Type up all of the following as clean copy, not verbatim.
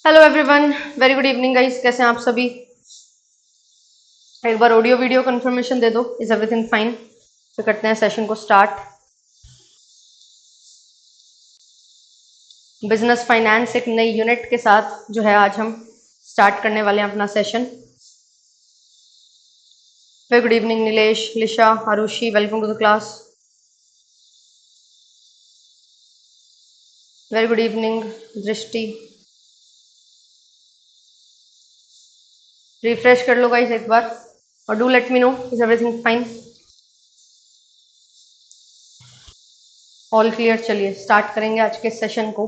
Hello everyone, very good evening guys. कैसे हैं आप सभी? एक बार ऑडियो वीडियो कंफर्मेशन दे दो। Is everything fine? तो करते हैं सेशन को स्टार्ट। बिजनेस फाइनेंस एक नई यूनिट के साथ जो है आज हम स्टार्ट करने वाले हैं अपना session. Very good evening Nilesh, Lisha, Aarushi, welcome to the class. Very good evening Drishti. Refresh कर लो गाइस एक बार और do let me know is everything fine, all clear. चलिए स्टार्ट करेंगे आज के सेशन को।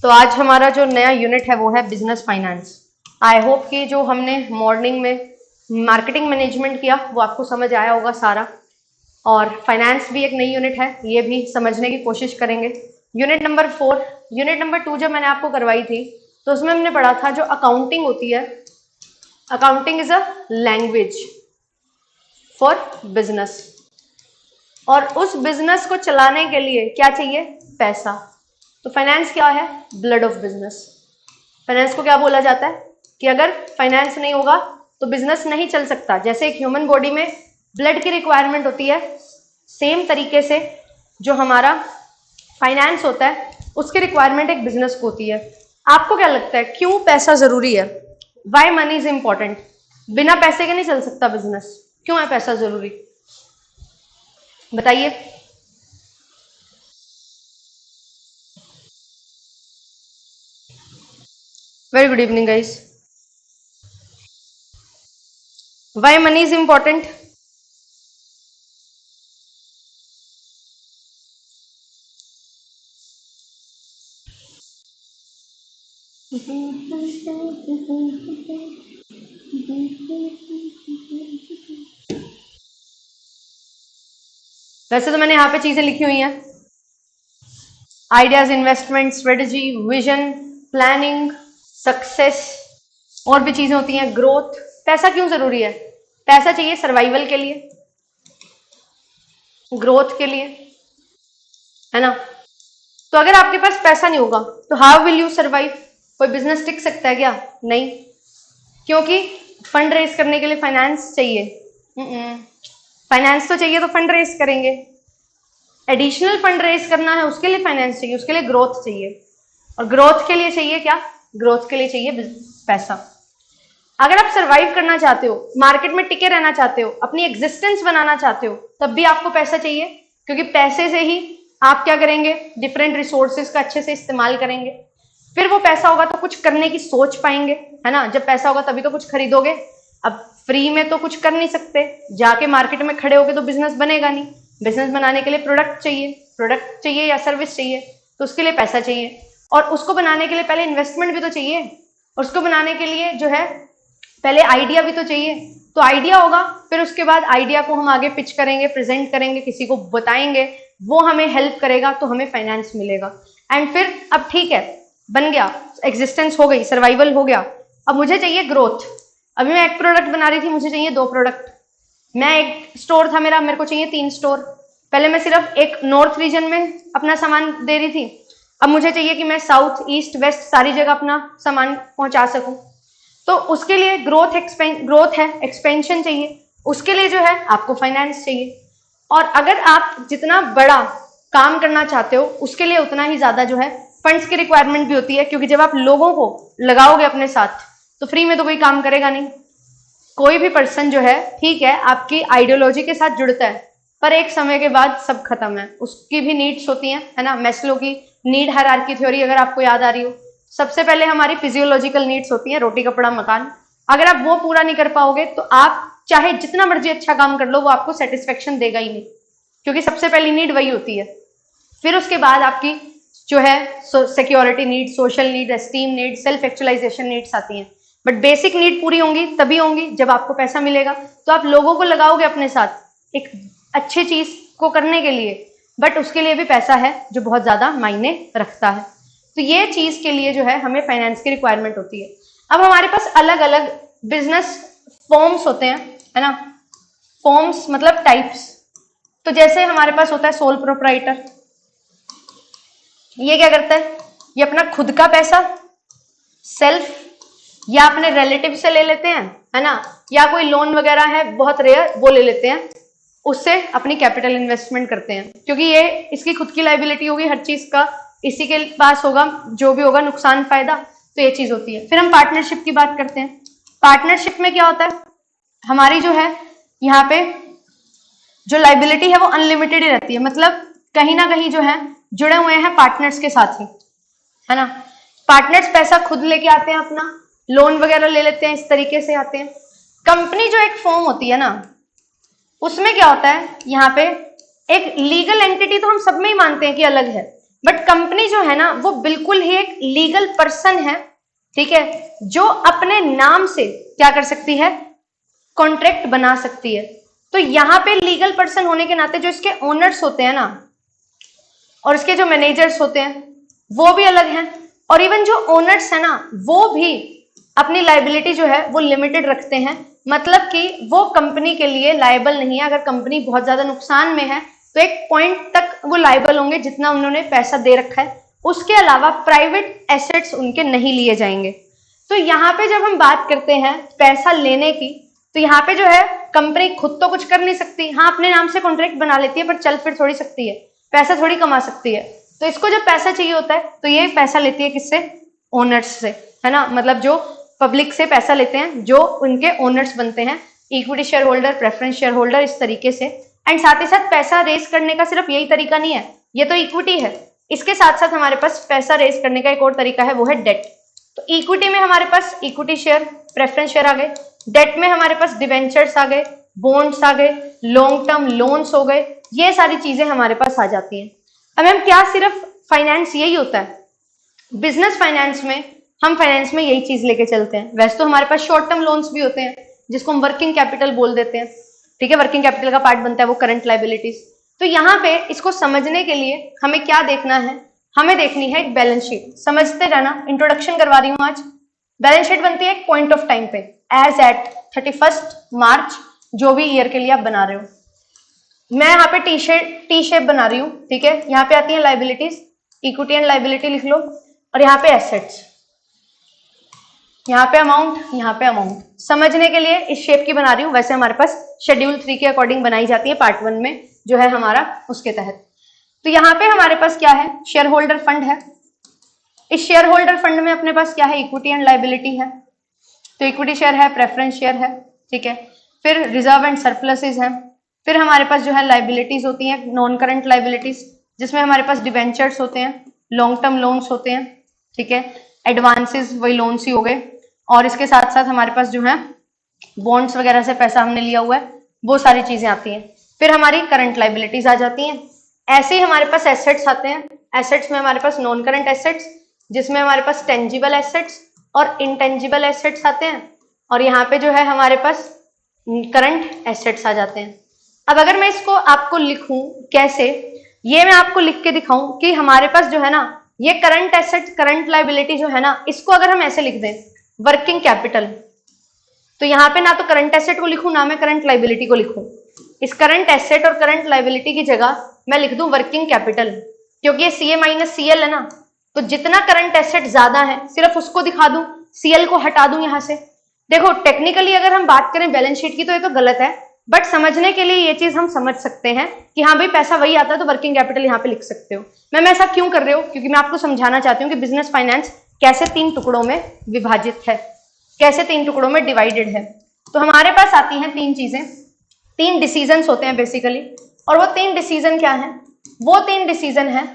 तो आज हमारा जो नया यूनिट है वो है बिजनेस फाइनेंस। आई होप कि जो हमने मॉर्निंग में मार्केटिंग मैनेजमेंट किया वो आपको समझ आया होगा सारा, और फाइनेंस भी एक नई यूनिट है, ये भी समझने की कोशिश करेंगे। यूनिट नंबर 4, यूनिट नंबर 2 जब मैंने आपको करवाई थी तो उसमें हमने पढ़ा था जो अकाउंटिंग होती है, accounting is a language for business, और उस बिजनेस को चलाने के लिए क्या चाहिए? पैसा। तो फाइनेंस क्या है? Blood of business. फाइनेंस को क्या बोला जाता है कि अगर फाइनेंस नहीं होगा तो बिजनेस नहीं चल सकता। जैसे एक ह्यूमन बॉडी में ब्लड की रिक्वायरमेंट होती है, सेम तरीके से जो हमारा फाइनेंस होता है उसकी रिक्वायरमेंट एक बिजनेस को होती है। आपको क्या लगता है क्यों पैसा जरूरी है? Why money is important? बिना पैसे के नहीं चल सकता बिजनेस, क्यों है पैसा जरूरी? बताइए। Very good evening guys. Why money is important? वैसे तो मैंने यहाँ पे चीजें लिखी हुई हैं, ideas, investment, strategy, vision, planning, success, और भी चीजें होती हैं, ग्रोथ। पैसा क्यों जरूरी है? पैसा चाहिए सर्वाइवल के लिए, ग्रोथ के लिए, है ना? तो अगर आपके पास पैसा नहीं होगा तो हाउ विल यू सर्वाइव? कोई बिजनेस टिक सकता है क्या? नहीं, क्योंकि फंड रेज करने के लिए फाइनेंस चाहिए। फाइनेंस तो चाहिए तो फंड रेज करेंगे, एडिशनल फंड रेज करना है उसके लिए फाइनेंस चाहिए, उसके लिए ग्रोथ चाहिए, और ग्रोथ के लिए चाहिए क्या? ग्रोथ के लिए चाहिए पैसा। अगर आप सरवाइव करना चाहते हो, मार्केट में टिके रहना चाहते हो, अपनी एग्जिस्टेंस बनाना चाहते हो, तब भी आपको पैसा चाहिए, क्योंकि पैसे से ही आप क्या करेंगे? डिफरेंट रिसोर्सेज का अच्छे से इस्तेमाल करेंगे। फिर वो पैसा होगा तो कुछ करने की सोच पाएंगे, है ना? जब पैसा होगा तभी तो कुछ खरीदोगे। अब फ्री में तो कुछ कर नहीं सकते, जाके मार्केट में खड़े होगे तो बिजनेस बनेगा नहीं। बिजनेस बनाने के लिए प्रोडक्ट चाहिए या सर्विस चाहिए, तो उसके लिए पैसा चाहिए, और उसको बनाने के लिए पहले इन्वेस्टमेंट भी तो चाहिए, और उसको बनाने के लिए जो है पहले आइडिया भी तो चाहिए। तो आइडिया होगा, फिर उसके बाद आइडिया को हम आगे पिच करेंगे, प्रेजेंट करेंगे, किसी को बताएंगे, वो हमें हेल्प करेगा, तो हमें फाइनेंस मिलेगा। एंड फिर अब ठीक है, बन गया, एग्जिस्टेंस हो गई, सर्वाइवल हो गया, अब मुझे चाहिए ग्रोथ। अभी मैं एक प्रोडक्ट बना रही थी, मुझे चाहिए 2 प्रोडक्ट। मैं एक स्टोर था मेरे को चाहिए 3 स्टोर। पहले मैं सिर्फ एक नॉर्थ रीजन में अपना सामान दे रही थी, अब मुझे चाहिए कि मैं साउथ, ईस्ट, वेस्ट सारी जगह अपना सामान पहुंचा सकूं। तो उसके लिए ग्रोथ है, एक्सपेंशन चाहिए, उसके लिए जो है आपको फाइनेंस चाहिए। और अगर आप जितना बड़ा काम करना चाहते हो उसके लिए उतना ही ज्यादा जो है फंड्स की रिक्वायरमेंट भी होती है, क्योंकि जब आप लोगों को लगाओगे अपने साथ तो फ्री में तो कोई काम करेगा नहीं। कोई भी पर्सन जो है, ठीक है, आपकी आइडियोलॉजी के साथ जुड़ता है, पर एक समय के बाद सब खत्म है, उसकी भी नीड्स होती हैं, है ना? मैस्लो की नीड हायरार्की थ्योरी अगर आपको याद आ रही हो, सबसे पहले हमारी फिजियोलॉजिकल नीड्स होती हैं, रोटी कपड़ा मकान। अगर आप वो पूरा नहीं कर पाओगे तो आप चाहे जितना मर्जी अच्छा काम कर लो, वो आपको सेटिस्फेक्शन देगा ही नहीं, क्योंकि सबसे पहली नीड वही होती है। फिर उसके बाद आपकी जो है security need, social need, esteem need, self actualisation needs आती हैं। बट बेसिक नीड पूरी होंगी तभी होंगी जब आपको पैसा मिलेगा। तो आप लोगों को लगाओगे अपने साथ एक अच्छी चीज को करने के लिए, बट उसके लिए भी पैसा है जो बहुत ज्यादा मायने रखता है। तो ये चीज के लिए जो है हमें फाइनेंस की रिक्वायरमेंट होती है। अब हमारे पास अलग अलग बिजनेस फॉर्म्स होते हैं, है ना? फॉर्म्स मतलब टाइप्स। तो जैसे हमारे पास होता है सोल प्रोप्राइटर, ये क्या करता है? ये अपना खुद का पैसा सेल्फ या अपने रिलेटिव से ले लेते हैं, है ना, या कोई लोन वगैरह है बहुत रेयर वो ले लेते हैं, उससे अपनी कैपिटल इन्वेस्टमेंट करते हैं, क्योंकि ये इसकी खुद की लाइबिलिटी होगी, हर चीज का इसी के पास होगा, जो भी होगा नुकसान फायदा, तो ये चीज होती है। फिर हम पार्टनरशिप की बात करते हैं। पार्टनरशिप में क्या होता है, हमारी जो है यहाँ पे जो लाइबिलिटी है वो अनलिमिटेड ही रहती है, मतलब कहीं ना कहीं जो है जुड़े हुए हैं पार्टनर्स के साथ ही, है ना। पार्टनर्स पैसा खुद लेके आते हैं, अपना लोन वगैरह ले लेते हैं, इस तरीके से आते हैं। कंपनी जो एक फॉर्म होती है ना, उसमें क्या होता है, यहाँ पे एक लीगल एंटिटी तो हम सब में ही मानते हैं कि अलग है, बट कंपनी जो है ना वो बिल्कुल ही एक लीगल पर्सन है, ठीक है, जो अपने नाम से क्या कर सकती है, कॉन्ट्रैक्ट बना सकती है। तो यहाँ पे लीगल पर्सन होने के नाते जो इसके ओनर्स होते हैं ना, और इसके जो मैनेजर्स होते हैं वो भी अलग हैं, और इवन जो ओनर्स है ना वो भी अपनी लाइबिलिटी जो है वो लिमिटेड रखते हैं, मतलब कि वो कंपनी के लिए लायबल नहीं है। अगर कंपनी बहुत ज्यादा नुकसान में है तो एक पॉइंट तक वो लायबल होंगे जितना उन्होंने पैसा दे रखा है, उसके अलावा प्राइवेट एसेट्स उनके नहीं लिए जाएंगे। तो यहाँ पे जब हम बात करते हैं पैसा लेने की, तो यहाँ पे जो है कंपनी खुद तो कुछ कर नहीं सकती, हाँ अपने नाम से कॉन्ट्रैक्ट बना लेती है, पर चल फिर थोड़ी सकती है, पैसा थोड़ी कमा सकती है। तो इसको जब पैसा चाहिए होता है तो ये पैसा लेती है किससे, ओनर्स से, है ना, मतलब जो पब्लिक से पैसा लेते हैं, जो उनके ओनर्स बनते हैं, equity share holder, preference share holder, इस तरीके से। एंड साथ ही साथ पैसा रेज करने का सिर्फ यही तरीका नहीं है, ये तो इक्विटी है, इसके साथ साथ हमारे पास पैसा रेज करने का एक और तरीका है, वो है डेट। तो इक्विटी में हमारे पास इक्विटी शेयर, प्रेफरेंस शेयर आ गए, डेट में हमारे पास डिवेंचर्स आ गए, बॉन्ड्स आ गए, लॉन्ग टर्म लोन्स हो गए, ये सारी चीजें हमारे पास आ जाती हैं। अब मैम क्या सिर्फ फाइनेंस यही होता है? बिजनेस फाइनेंस में हम फाइनेंस में यही चीज लेके चलते हैं। वैसे तो हमारे पास शॉर्ट टर्म लोन्स भी होते हैं जिसको हम वर्किंग कैपिटल बोल देते हैं, ठीक है, वर्किंग कैपिटल का पार्ट बनता है वो करंट लाइबिलिटीज। तो यहाँ पे इसको समझने के लिए हमें क्या देखना है, हमें देखनी है एक बैलेंस शीट। समझते रहना, इंट्रोडक्शन करवा रही हूँ आज। बैलेंस शीट बनती है एक पॉइंट ऑफ टाइम पे, एज एट 31 मार्च, जो भी ईयर के लिए आप बना रहे हो। मैं यहाँ पे टी शेप बना रही हूँ, ठीक है। यहाँ पे आती है लाइबिलिटीज, इक्विटी एंड लाइबिलिटी लिख लो, और यहाँ पे एसेट्स, यहाँ पे अमाउंट, यहाँ पे अमाउंट। समझने के लिए इस शेप की बना रही हूँ, वैसे हमारे पास शेड्यूल 3 के अकॉर्डिंग बनाई जाती है, पार्ट 1 में जो है हमारा उसके तहत। तो यहाँ पे हमारे पास क्या है, शेयर होल्डर फंड है। इस शेयर होल्डर फंड में अपने पास क्या है, इक्विटी एंड लाइबिलिटी है। तो इक्विटी शेयर है, प्रेफरेंस शेयर है, ठीक है। फिर रिजर्व एंड सरप्लसेस है। फिर हमारे पास जो है लाइबिलिटीज होती हैं, नॉन करंट लाइबिलिटीज, जिसमें हमारे पास डिवेंचर्स होते हैं, लॉन्ग टर्म लोन्स होते हैं, ठीक है, एडवांसेस वही लोन्स ही हो गए, और इसके साथ साथ हमारे पास जो है बॉन्ड्स वगैरह से पैसा हमने लिया हुआ है, वो सारी चीजें आती हैं। फिर हमारी करंट लाइबिलिटीज आ जाती हैं। ऐसे ही हमारे पास एसेट्स आते हैं। एसेट्स में हमारे पास नॉन करंट एसेट्स, जिसमें हमारे पास टेंजिबल एसेट्स और इनटेंजिबल एसेट्स आते हैं, और यहाँ पे जो है हमारे पास करंट एसेट्स आ जाते हैं। अब अगर मैं इसको आपको लिखूं कैसे, ये मैं आपको लिख के दिखाऊं कि हमारे पास जो है ना ये करंट एसेट, करंट लाइबिलिटी जो है ना, इसको अगर हम ऐसे लिख दें वर्किंग कैपिटल, तो यहाँ पे ना तो करंट एसेट को लिखूं ना मैं करंट लाइबिलिटी को लिखूं। इस करंट एसेट और करंट लाइबिलिटी की जगह मैं लिख दूं वर्किंग कैपिटल, क्योंकि ये CA माइनस CL है ना, तो जितना करंट एसेट ज्यादा है सिर्फ उसको दिखा दूं, CL को हटा दूं यहाँ से। देखो टेक्निकली अगर हम बात करें बैलेंस शीट की तो ये तो गलत है, बट समझने के लिए ये चीज हम समझ सकते हैं कि हाँ भाई पैसा वही आता है तो वर्किंग कैपिटल यहाँ पे लिख सकते हो। मैम ऐसा क्यों कर रहे हो? क्योंकि मैं आपको समझाना चाहती हूँ कि बिजनेस फाइनेंस कैसे 3 टुकड़ों में विभाजित है, कैसे 3 टुकड़ों में डिवाइडेड है। तो हमारे पास आती हैं 3 चीजें, 3 डिसीजंस होते हैं बेसिकली, और वो 3 डिसीजन क्या है? वो 3 डिसीजन है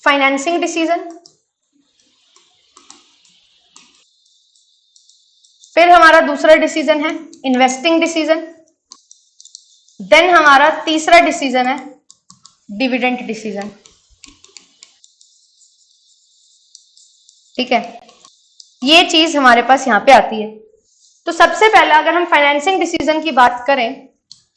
फाइनेंसिंग डिसीजन, फिर हमारा दूसरा डिसीजन है इन्वेस्टिंग डिसीजन, देन हमारा तीसरा डिसीजन है डिविडेंड डिसीजन, ठीक है। ये चीज हमारे पास यहाँ पे आती है। तो सबसे पहला अगर हम फाइनेंसिंग डिसीजन की बात करें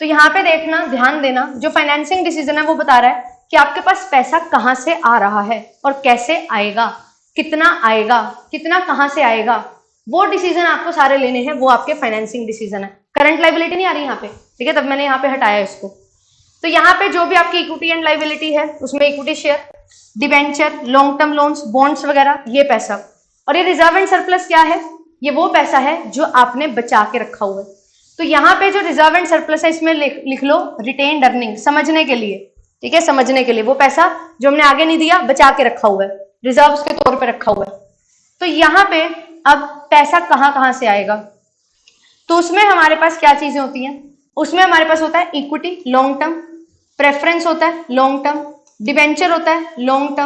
तो यहाँ पे देखना, ध्यान देना, जो फाइनेंसिंग डिसीजन है वो बता रहा है कि आपके पास पैसा कहाँ से आ रहा है और कैसे आएगा, कितना आएगा, कितना कहाँ से आएगा, वो डिसीजन आपको सारे लेने हैं, वो आपके फाइनेंसिंग डिसीजन है। करंट लाइबिलिटी नहीं आ रही यहाँ पे, ठीक है, तब मैंने यहाँ पे हटाया इसको। तो यहाँ पे जो भी आपकी इक्विटी एंड लाइबिलिटी है उसमें equity share, debenture, long term loans, bonds वगैरह, ये पैसा। और ये रिजर्व एंड सरप्लस क्या है? ये वो पैसा है जो आपने बचा के रखा हुआ है। तो यहाँ पे जो रिजर्व एंड सरप्लस है इसमें लिख लो रिटेन्ड अर्निंग, समझने के लिए, ठीक है, समझने के लिए, वो पैसा जो हमने आगे नहीं दिया बचा के रखा हुआ है, रिजर्व्स के तौर पे रखा हुआ है। तो यहाँ पे अब पैसा कहाँ कहाँ से आएगा? तो उसमें हमारे पास क्या चीजें होती हैं? उसमें हमारे पास होता है इक्विटी लॉन्ग टर्म, प्रेफरेंस होता है लॉन्ग टर्म, डिबेंचर होता है लॉन्ग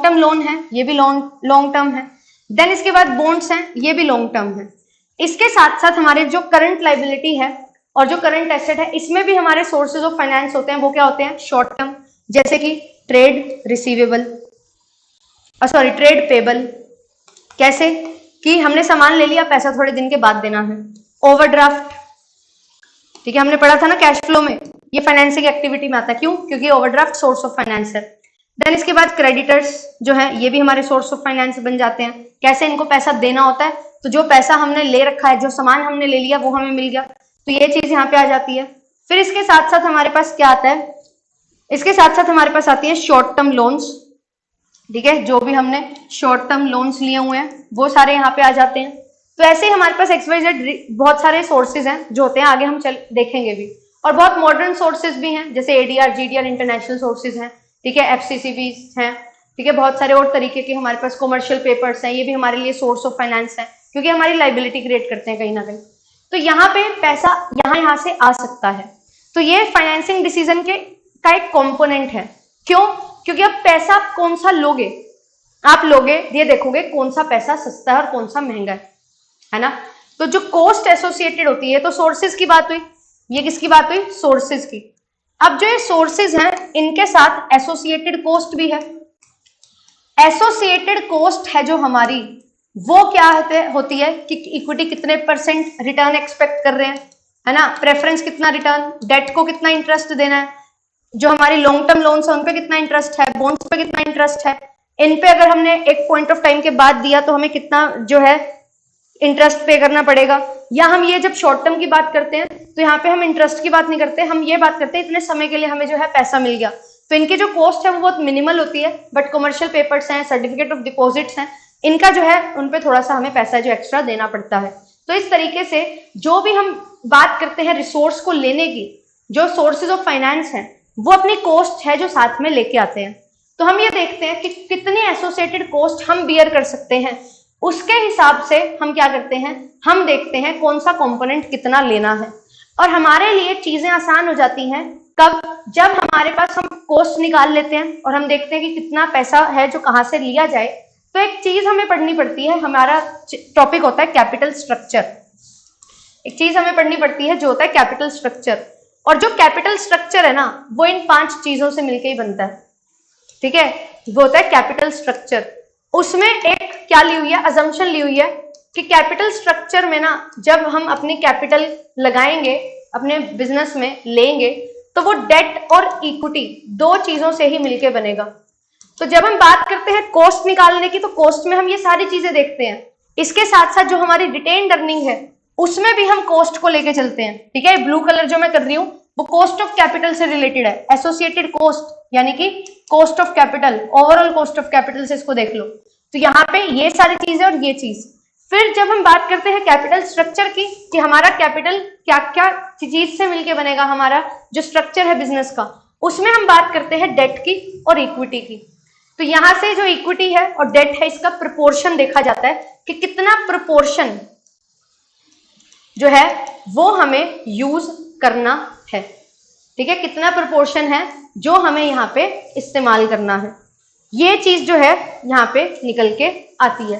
टर्म लोन है, ये भी लॉन्ग टर्म है। देन इसके बाद बॉन्ड्स हैं, ये भी लॉन्ग टर्म है। इसके साथ साथ हमारे जो करंट लाइबिलिटी है और जो करंट एसेट है, इसमें भी हमारे सोर्सेज ऑफ फाइनेंस होते हैं, वो क्या होते हैं? शॉर्ट टर्म, जैसे कि trade receivable, sorry trade payable. कैसे कि हमने सामान ले लिया, पैसा थोड़े दिन के बाद देना है। ओवरड्राफ्ट, ठीक है, हमने पढ़ा था ना कैश फ्लो में, ये फाइनेंसिंग एक्टिविटी में आता है। क्यों? क्योंकि ओवरड्राफ्ट सोर्स ऑफ फाइनेंस है। देन इसके बाद क्रेडिटर्स जो है, ये भी हमारे सोर्स ऑफ फाइनेंस बन जाते हैं। कैसे? इनको पैसा देना होता है, तो जो पैसा हमने ले रखा है, जो सामान हमने ले लिया वो हमें मिल गया, तो ये चीज यहाँ पे आ जाती है। फिर इसके साथ साथ हमारे पास क्या आता है? इसके साथ साथ हमारे पास आती है शॉर्ट टर्म लोन्स, ठीक है, जो भी हमने शॉर्ट टर्म लोन्स लिए हुए हैं वो सारे यहाँ पे आ जाते हैं। तो ऐसे ही हमारे पास XYZ बहुत सारे सोर्सेज हैं जो होते हैं, आगे हम देखेंगे भी। और बहुत मॉडर्न सोर्सेज भी हैं, जैसे ADR, GDR इंटरनेशनल सोर्सेज हैं, ठीक है, FCCB हैं, ठीक है, बहुत सारे और तरीके के हमारे पास कॉमर्शियल पेपर्स हैं, ये भी हमारे लिए सोर्स ऑफ फाइनेंस है, क्योंकि हमारी लाइबिलिटी क्रिएट करते हैं कहीं ना कहीं। तो यहाँ पे पैसा यहाँ से आ सकता है। तो ये फाइनेंसिंग डिसीजन का एक कॉम्पोनेंट है। क्यों? क्योंकि अब पैसा आप कौन सा लोगे, आप लोगे ये देखोगे कौन सा पैसा सस्ता है और कौन सा महंगा है ना। तो जो कॉस्ट एसोसिएटेड होती है, तो सोर्सेज की बात हुई, ये किसकी बात हुई? सोर्सेज की। अब जो ये सोर्सेज हैं इनके साथ एसोसिएटेड कॉस्ट भी है। एसोसिएटेड कॉस्ट है जो हमारी, वो क्या होती है कि इक्विटी कितने % रिटर्न एक्सपेक्ट कर रहे हैं, है ना, प्रेफरेंस कितना रिटर्न, डेट को कितना इंटरेस्ट देना है, जो हमारी लॉन्ग टर्म लोन्स है उन पे कितना इंटरेस्ट है, बॉन्ड्स पे कितना इंटरेस्ट है, इन पे अगर हमने एक पॉइंट ऑफ टाइम के बाद दिया तो हमें कितना जो है इंटरेस्ट पे करना पड़ेगा। या हम ये जब शॉर्ट टर्म की बात करते हैं तो यहाँ पे हम इंटरेस्ट की बात नहीं करते, हम ये बात करते हैं इतने समय के लिए हमें जो है पैसा मिल गया। तो इनकी जो कॉस्ट है वो बहुत मिनिमल होती है, बट कमर्शियल पेपर्स हैं, सर्टिफिकेट ऑफ डिपॉजिट्स हैं, इनका जो है उन पे थोड़ा सा हमें पैसा जो एक्स्ट्रा देना पड़ता है। तो इस तरीके से जो भी हम बात करते हैं रिसोर्स को लेने की, जो सोर्सेज ऑफ फाइनेंस हैं वो अपनी कॉस्ट है जो साथ में लेके आते हैं। तो हम ये देखते हैं कि कितने एसोसिएटेड कॉस्ट हम बियर कर सकते हैं, उसके हिसाब से हम क्या करते हैं, हम देखते हैं कौन सा कंपोनेंट कितना लेना है। और हमारे लिए चीजें आसान हो जाती हैं कब? जब हमारे पास हम कॉस्ट निकाल लेते हैं और हम देखते हैं कि कितना पैसा है जो कहाँ से लिया जाए। तो एक चीज हमें पढ़नी पड़ती है, हमारा टॉपिक होता है कैपिटल स्ट्रक्चर। एक चीज हमें पढ़नी पड़ती है जो होता है कैपिटल स्ट्रक्चर। और जो कैपिटल स्ट्रक्चर है ना वो इन 5 चीजों से मिलकर ही बनता है, ठीक है, वो होता है कैपिटल स्ट्रक्चर। उसमें एक क्या ली हुई है, अजम्पशन ली हुई है कि कैपिटल स्ट्रक्चर में ना जब हम अपनी कैपिटल लगाएंगे, अपने बिजनेस में लेंगे, तो वो डेट और इक्विटी 2 चीजों से ही मिलके बनेगा। तो जब हम बात करते हैं कॉस्ट निकालने की, तो कॉस्ट में हम ये सारी चीजें देखते हैं। इसके साथ साथ जो हमारी रिटेन्ड अर्निंग है उसमें भी हम कॉस्ट को लेके चलते हैं, ठीक है। ब्लू कलर जो मैं कर रही हूँ वो कॉस्ट ऑफ कैपिटल से रिलेटेड है, एसोसिएटेड कॉस्ट यानी कि cost of capital, overall cost of capital से इसको देख लो। तो यहाँ पे ये सारी चीजें और ये चीज। फिर जब हम बात करते हैं कैपिटल स्ट्रक्चर की कि हमारा कैपिटल क्या क्या चीज से मिलके बनेगा, हमारा जो स्ट्रक्चर है बिजनेस का, उसमें हम बात करते हैं डेट की और इक्विटी की। तो यहाँ से जो इक्विटी है और डेट है इसका प्रोपोर्शन देखा जाता है कि कितना प्रोपोर्शन जो है वो हमें यूज करना है, ठीक है, कितना प्रोपोर्शन है जो हमें यहाँ पे इस्तेमाल करना है। ये चीज जो है यहाँ पे निकल के आती है।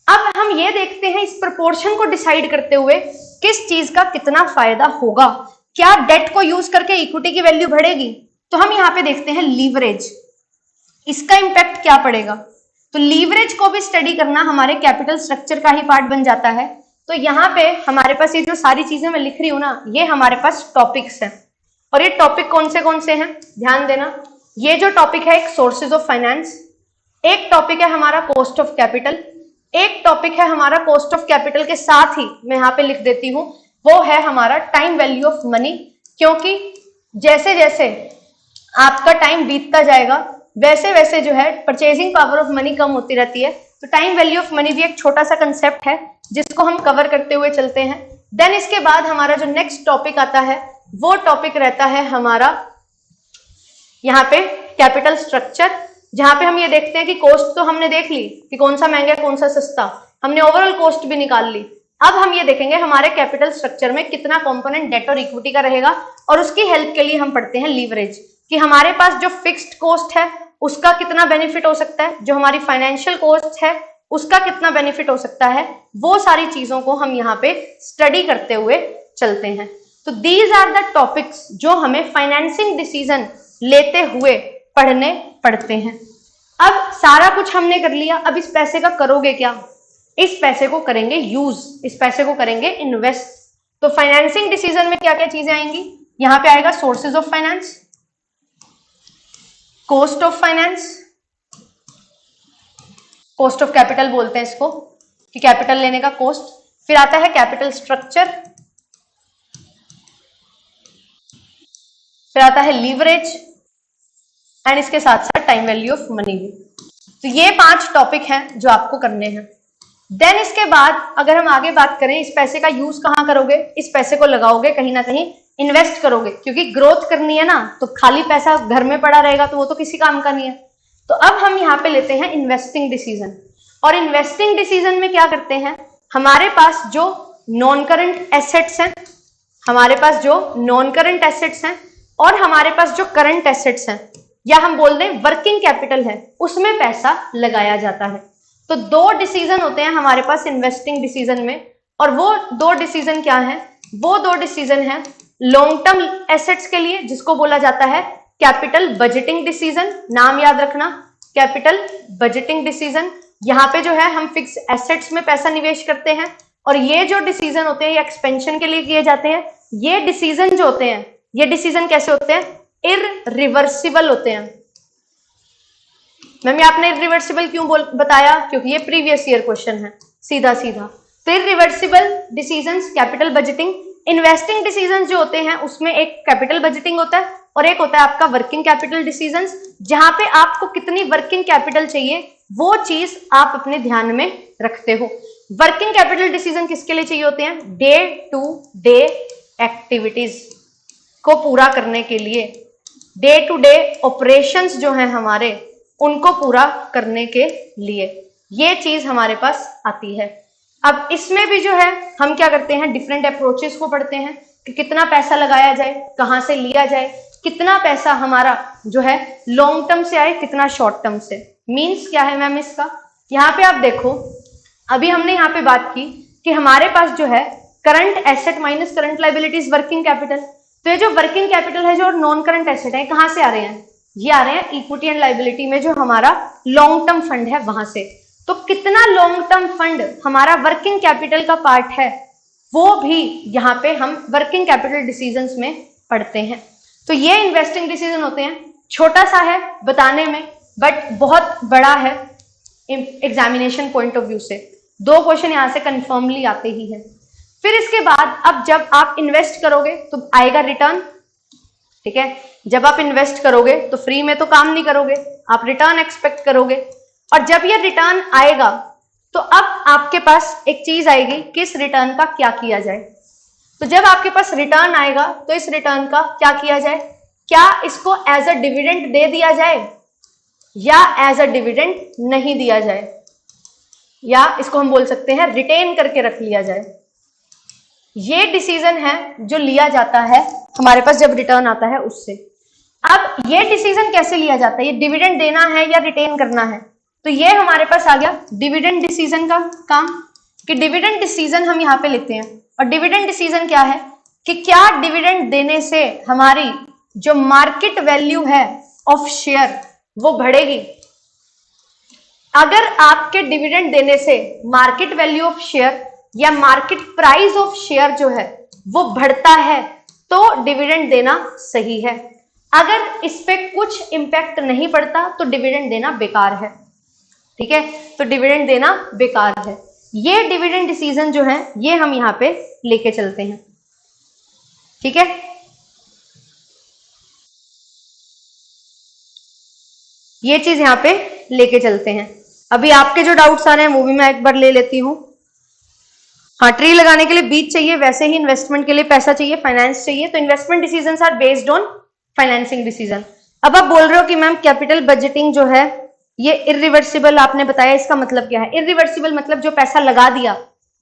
अब हम ये देखते हैं इस प्रोपोर्शन को डिसाइड करते हुए किस चीज का कितना फायदा होगा। क्या डेट को यूज करके इक्विटी की वैल्यू बढ़ेगी? तो हम यहाँ पे देखते हैं लीवरेज, इसका इंपैक्ट क्या पड़ेगा। तो लीवरेज को भी स्टडी करना हमारे कैपिटल स्ट्रक्चर का ही पार्ट बन जाता है। तो यहाँ पे हमारे पास ये जो सारी चीजें मैं लिख रही हूँ ना, ये हमारे पास टॉपिक्स हैं। और ये टॉपिक कौन से हैं, ध्यान देना। ये जो टॉपिक है एक सोर्सेज ऑफ फाइनेंस, एक टॉपिक है हमारा कॉस्ट ऑफ कैपिटल, एक टॉपिक है हमारा कॉस्ट ऑफ कैपिटल के साथ ही मैं यहाँ पे लिख देती हूँ वो है हमारा टाइम वैल्यू ऑफ मनी। क्योंकि जैसे जैसे आपका टाइम बीतता जाएगा वैसे वैसे जो है परचेजिंग पावर ऑफ मनी कम होती रहती है। तो टाइम वैल्यू ऑफ मनी भी एक छोटा सा कंसेप्ट है जिसको हम कवर करते हुए चलते हैं। देन इसके बाद हमारा जो नेक्स्ट टॉपिक आता है वो टॉपिक रहता है हमारा यहाँ पे कैपिटल स्ट्रक्चर, जहां पे हम ये देखते हैं कि कॉस्ट तो हमने देख ली कि कौन सा महंगा कौन सा सस्ता, हमने ओवरऑल कॉस्ट भी निकाल ली। अब हम ये देखेंगे हमारे कैपिटल स्ट्रक्चर में कितना कंपोनेंट डेट और इक्विटी का रहेगा, और उसकी हेल्प के लिए हम पढ़ते हैं लीवरेज, कि हमारे पास जो फिक्स्ड कॉस्ट है उसका कितना बेनिफिट हो सकता है, जो हमारी फाइनेंशियल कॉस्ट है उसका कितना बेनिफिट हो सकता है, वो सारी चीजों को हम यहाँ पे स्टडी करते हुए चलते हैं। तो दीज आर द टॉपिक्स जो हमें फाइनेंसिंग डिसीजन लेते हुए पढ़ने पड़ते हैं। अब सारा कुछ हमने कर लिया, अब इस पैसे का करोगे क्या? इस पैसे को करेंगे यूज, इस पैसे को करेंगे इन्वेस्ट। तो फाइनेंसिंग डिसीजन में क्या क्या चीजें आएंगी? यहां पे आएगा sources of finance, cost of finance, cost of capital बोलते हैं इसको कि कैपिटल लेने का कॉस्ट, फिर आता है कैपिटल स्ट्रक्चर, फिर आता है लीवरेज, एंड इसके साथ साथ टाइम वैल्यू ऑफ मनी भी। तो ये 5 टॉपिक हैं जो आपको करने हैं। देन इसके बाद अगर हम आगे बात करें इस पैसे का यूज कहां करोगे, इस पैसे को लगाओगे कहीं ना कहीं इन्वेस्ट करोगे, क्योंकि ग्रोथ करनी है ना, तो खाली पैसा घर में पड़ा रहेगा तो वो तो किसी काम का नहीं है। तो अब हम यहाँ पे लेते हैं इन्वेस्टिंग डिसीजन, और इन्वेस्टिंग डिसीजन में क्या करते हैं, हमारे पास जो नॉन करंट एसेट्स हैं, हमारे पास जो नॉन करंट एसेट्स हैं और हमारे पास जो करंट एसेट्स हैं, या हम बोल दें वर्किंग कैपिटल है, उसमें पैसा लगाया जाता है। तो 2 डिसीजन होते हैं हमारे पास इन्वेस्टिंग डिसीजन में, और वो 2 डिसीजन क्या है? वो 2 डिसीजन है लॉन्ग टर्म एसेट्स के लिए जिसको बोला जाता है कैपिटल बजटिंग डिसीजन, नाम याद रखना, कैपिटल बजटिंग डिसीजन। यहाँ पे जो है हम फिक्स एसेट्स में पैसा निवेश करते हैं, और ये जो डिसीजन होते हैं ये एक्सपेंशन के लिए किए जाते हैं। ये डिसीजन जो होते हैं, ये डिसीजन कैसे होते हैं? इररिवर्सिबल होते हैं। मैम आपने इररिवर्सिबल क्यों बताया? क्योंकि ये प्रीवियस ईयर क्वेश्चन है, सीधा सीधा। तो irreversible decisions capital budgeting. Investing decisions जो होते हैं उसमें एक कैपिटल बजटिंग होता है और एक होता है आपका वर्किंग कैपिटल डिसीजंस, जहां पे आपको कितनी वर्किंग कैपिटल चाहिए वो चीज आप अपने ध्यान में रखते हो। वर्किंग कैपिटल डिसीजन किसके लिए चाहिए होते हैं? डे टू डे एक्टिविटीज को पूरा करने के लिए, डे टू डे ऑपरेशंस जो हैं हमारे उनको पूरा करने के लिए ये चीज हमारे पास आती है। अब इसमें भी जो है हम क्या करते हैं, डिफरेंट अप्रोचेस को पढ़ते हैं कि कितना पैसा लगाया जाए, कहां से लिया जाए, कितना पैसा हमारा जो है लॉन्ग टर्म से आए, कितना शॉर्ट टर्म से। मीन्स क्या है मैम इसका? यहाँ पे आप देखो, अभी हमने यहाँ पे बात की कि हमारे पास जो है current asset minus current liabilities working capital. तो ये जो वर्किंग कैपिटल है जो नॉन करंट एसेट है कहां से आ रहे हैं? ये आ रहे हैं इक्विटी एंड लाइबिलिटी में जो हमारा लॉन्ग टर्म फंड है वहां से। तो कितना लॉन्ग टर्म फंड हमारा वर्किंग कैपिटल का पार्ट है वो भी यहाँ पे हम वर्किंग कैपिटल डिसीजंस में पढ़ते हैं। तो ये इन्वेस्टिंग डिसीजन होते हैं, छोटा सा है बताने में बट बहुत बड़ा है एग्जामिनेशन पॉइंट ऑफ व्यू से। 2 क्वेश्चन यहाँ से कंफर्मली आते ही हैं। फिर इसके बाद अब जब आप इन्वेस्ट करोगे तो आएगा रिटर्न, ठीक है। जब आप इन्वेस्ट करोगे तो फ्री में तो काम नहीं करोगे, आप रिटर्न एक्सपेक्ट करोगे, और जब ये रिटर्न आएगा तो अब आपके पास एक चीज आएगी कि इस रिटर्न का क्या किया जाए। तो जब आपके पास रिटर्न आएगा तो इस रिटर्न का क्या किया जाए? क्या इसको एज अ डिविडेंड दे दिया जाए या एज अ डिविडेंड नहीं दिया जाए, या इसको हम बोल सकते हैं रिटेन करके रख लिया जाए। ये डिसीजन है जो लिया जाता है हमारे पास जब रिटर्न आता है उससे। अब ये डिसीजन कैसे लिया जाता है, ये डिविडेंड देना है या रिटेन करना है, तो ये हमारे पास आ गया डिविडेंड डिसीजन का काम, कि डिविडेंड डिसीजन हम यहाँ पे लेते हैं। और डिविडेंड डिसीजन क्या है कि क्या डिविडेंड देने से हमारी जो मार्केट वैल्यू है ऑफ शेयर वो बढ़ेगी। अगर आपके डिविडेंड देने से मार्केट वैल्यू ऑफ शेयर या मार्केट प्राइस ऑफ शेयर जो है वो बढ़ता है तो डिविडेंड देना सही है। अगर इस पे कुछ इंपैक्ट नहीं पड़ता तो डिविडेंड देना बेकार है, ठीक है। तो डिविडेंड देना बेकार है। ये डिविडेंड डिसीजन जो है ये हम यहाँ पे लेके चलते हैं, ठीक है। ये चीज यहाँ पे लेके चलते हैं। अभी आपके जो डाउट्स आ रहे हैं वो भी मैं एक बार ले लेती हूँ। हाँ, ट्री लगाने के लिए बीज चाहिए, वैसे ही इन्वेस्टमेंट के लिए पैसा चाहिए, फाइनेंस चाहिए। तो investment decisions are based on financing decision. अब आप बोल रहे हो कि मैम कैपिटल बजटिंग जो है ये इरिवर्सिबल आपने बताया, इसका मतलब क्या है? इरिवर्सिबल मतलब जो पैसा लगा दिया